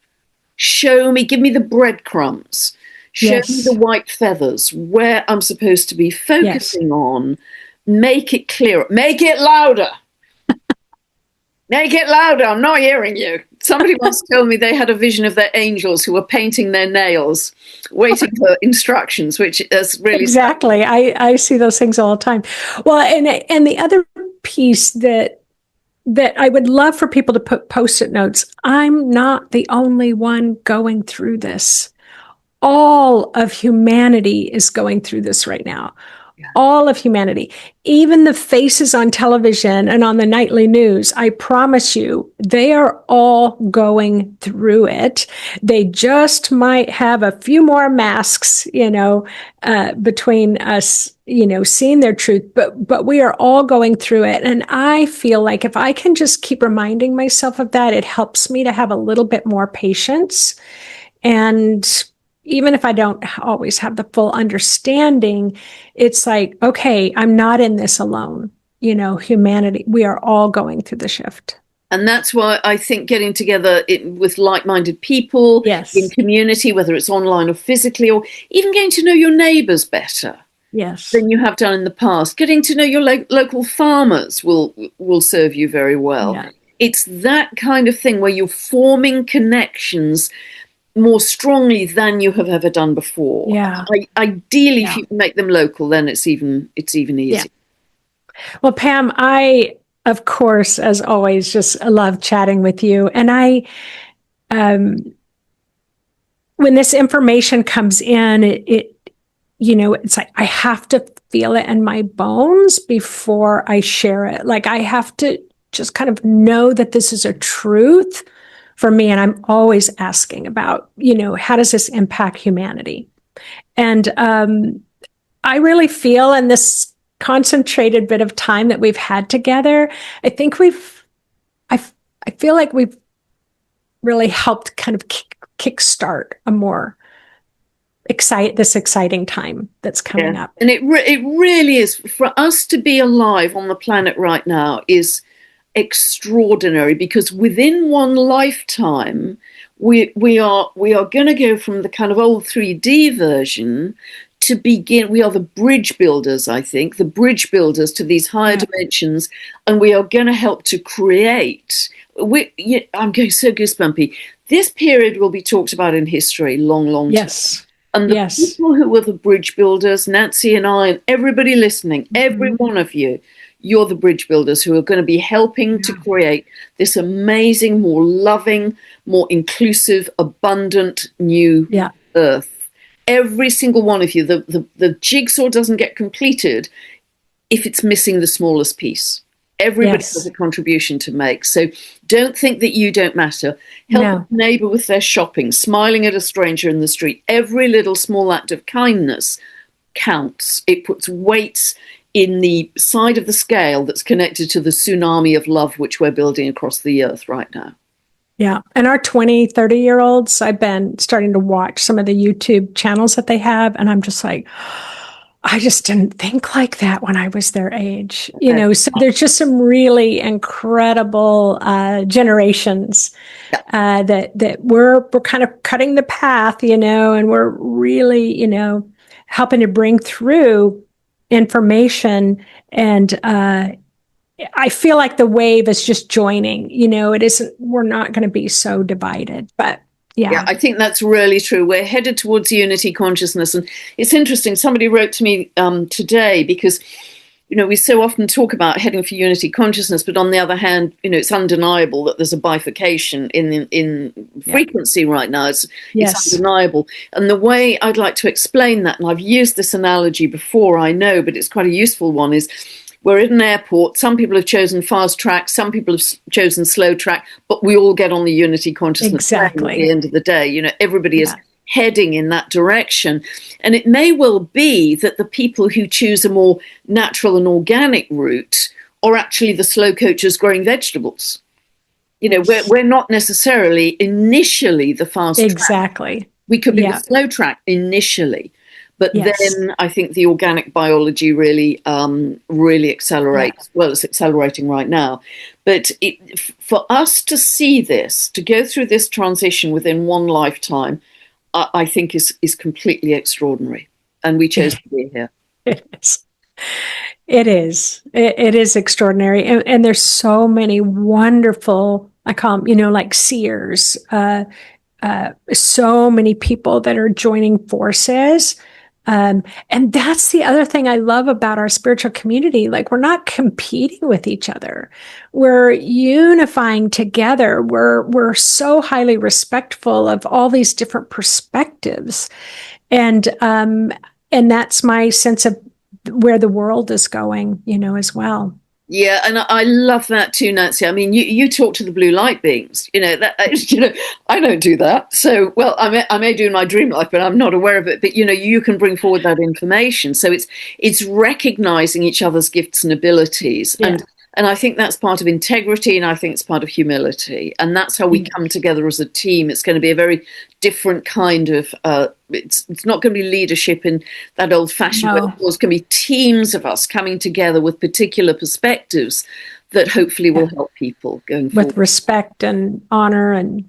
Give me the breadcrumbs. Show me the white feathers, where I'm supposed to be focusing on. Make it clearer. Make it louder. Make it louder. I'm not hearing you. Somebody once told me they had a vision of their angels who were painting their nails, waiting for instructions, which is really exactly. I see those things all the time. Well, and the other piece that I would love for people to put Post-it notes. I'm not the only one going through this. All of humanity is going through this right now. All of humanity, even the faces on television and on the nightly news, I promise you, they are all going through it. They just might have a few more masks, between us, seeing their truth, but we are all going through it. And I feel like if I can just keep reminding myself of that, it helps me to have a little bit more patience. And even if I don't always have the full understanding, it's like, okay, I'm not in this alone. Humanity, we are all going through the shift. And that's why I think getting together with like-minded people in community, whether it's online or physically, or even getting to know your neighbours better than you have done in the past. Getting to know your local farmers will serve you very well. Yeah. It's that kind of thing where you're forming connections more strongly than you have ever done before. Yeah. Ideally, if you can make them local, then it's even easier. Yeah. Well, Pam, I, of course, as always, just love chatting with you. And when this information comes in, it's like I have to feel it in my bones before I share it. Like I have to just kind of know that this is a truth for me. And I'm always asking about, how does this impact humanity? And I really feel, and this concentrated bit of time that we've had together, I think I feel like we've really helped kind of kickstart a more this exciting time that's coming up. And it really is, for us to be alive on the planet right now is extraordinary, because within one lifetime we are going to go from the kind of old 3D version to begin. We are the bridge builders, I think, the bridge builders to these higher dimensions, and we are going to help to create. I'm going so goosebumpy. This period will be talked about in history long term. And the people who were the bridge builders, Nancy and I, and everybody listening, every one of you, you're the bridge builders who are going to be helping to create this amazing, more loving, more inclusive, abundant new earth. Every single one of you, the jigsaw doesn't get completed if it's missing the smallest piece. Everybody has a contribution to make. So don't think that you don't matter. Help a neighbor with their shopping, smiling at a stranger in the street. Every little small act of kindness counts. It puts weights in the side of the scale that's connected to the tsunami of love which we're building across the earth right now. Yeah. And our 20, 30-year-olds, I've been starting to watch some of the YouTube channels that they have, and I'm just like, I just didn't think like that when I was their age. You know, so there's just some really incredible generations that we're kind of cutting the path, you know, and we're really, you know, helping to bring through information. And I feel like the wave is just joining, you know, we're not going to be so divided, but yeah, I think that's really true. We're headed towards unity consciousness. And it's interesting. Somebody wrote to me today, because, you know, we so often talk about heading for unity consciousness, but on the other hand, you know, it's undeniable that there's a bifurcation in frequency right now. It's undeniable. And the way I'd like to explain that, and I've used this analogy before, I know, but it's quite a useful one, is we're at an airport. Some people have chosen fast track, some people have chosen slow track, but we all get on the unity consciousness plane at the end of the day. You know, everybody is heading in that direction. And it may well be that the people who choose a more natural and organic route are actually the slow coaches growing vegetables. You know, we're not necessarily initially the fast track. We could be the slow track initially. But then I think the organic biology really accelerates. Well, it's accelerating right now. But for us to see this, to go through this transition within one lifetime, I think is completely extraordinary. And we chose to be here. It is extraordinary. And there's so many wonderful, I call them, you know, like seers, so many people that are joining forces. And that's the other thing I love about our spiritual community. Like, we're not competing with each other. We're unifying together. We're so highly respectful of all these different perspectives. And that's my sense of where the world is going, you know, as well. Yeah, and I love that too, Nancy. I mean, you talk to the blue light beings. You know that. You know, I don't do that. So, well, I may do in my dream life, but I'm not aware of it. But you know, you can bring forward that information. So it's recognizing each other's gifts and abilities, and I think that's part of integrity, and I think it's part of humility, and that's how we come together as a team. It's going to be a very different kind of. It's not going to be leadership in that old-fashioned way. It's going to be teams of us coming together with particular perspectives that hopefully will help people going forward. With respect and honor and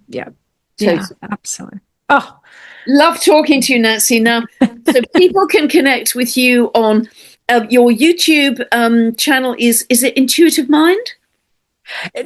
absolutely. Oh, love talking to you, Nancy. Now, so people can connect with you on your YouTube channel. Is it Intuitive Mind?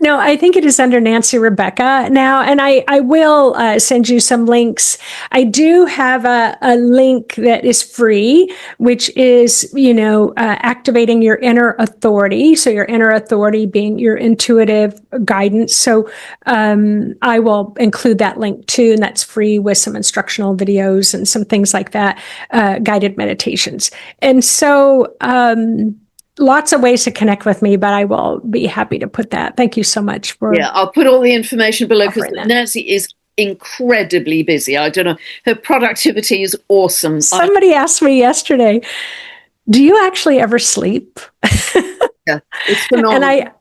No, I think it is under Nancy Rebecca now, and I will send you some links. I do have a link that is free, which is, you know, activating your inner authority. So your inner authority being your intuitive guidance. So I will include that link too, and that's free with some instructional videos and some things like that, guided meditations. And so lots of ways to connect with me, but I will be happy to put that. Thank you so much for. Yeah, I'll put all the information below, because Nancy is incredibly busy. I don't know. Her productivity is awesome. Somebody asked me yesterday, Do you actually ever sleep? Yeah, it's And phenomenal.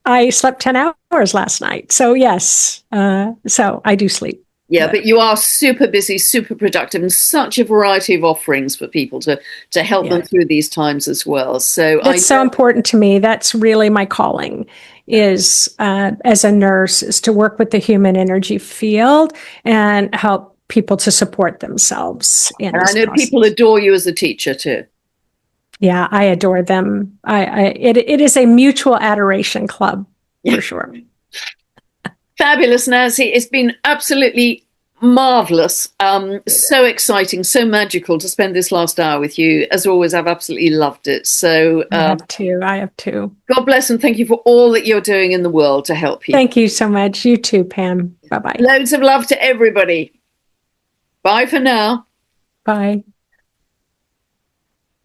I slept 10 hours last night. So yes, so I do sleep. Yeah, But but you are super busy, super productive, and such a variety of offerings for people to help them yeah, through these times as well. So I that's so know, important to me. That's really my calling yeah. is as a nurse is to work with the human energy field and help people to support themselves in And I this know people process. adore you as a teacher too. Yeah, I adore them. It is a mutual adoration club for sure. Fabulous, Nancy. It's been absolutely marvelous. So exciting, so magical to spend this last hour with you. As always, I've absolutely loved it. So I have two. I have two. God bless and thank you for all that you're doing in the world to help people. Thank you so much. You too, Pam. Bye bye. Loads of love to everybody. Bye for now. Bye.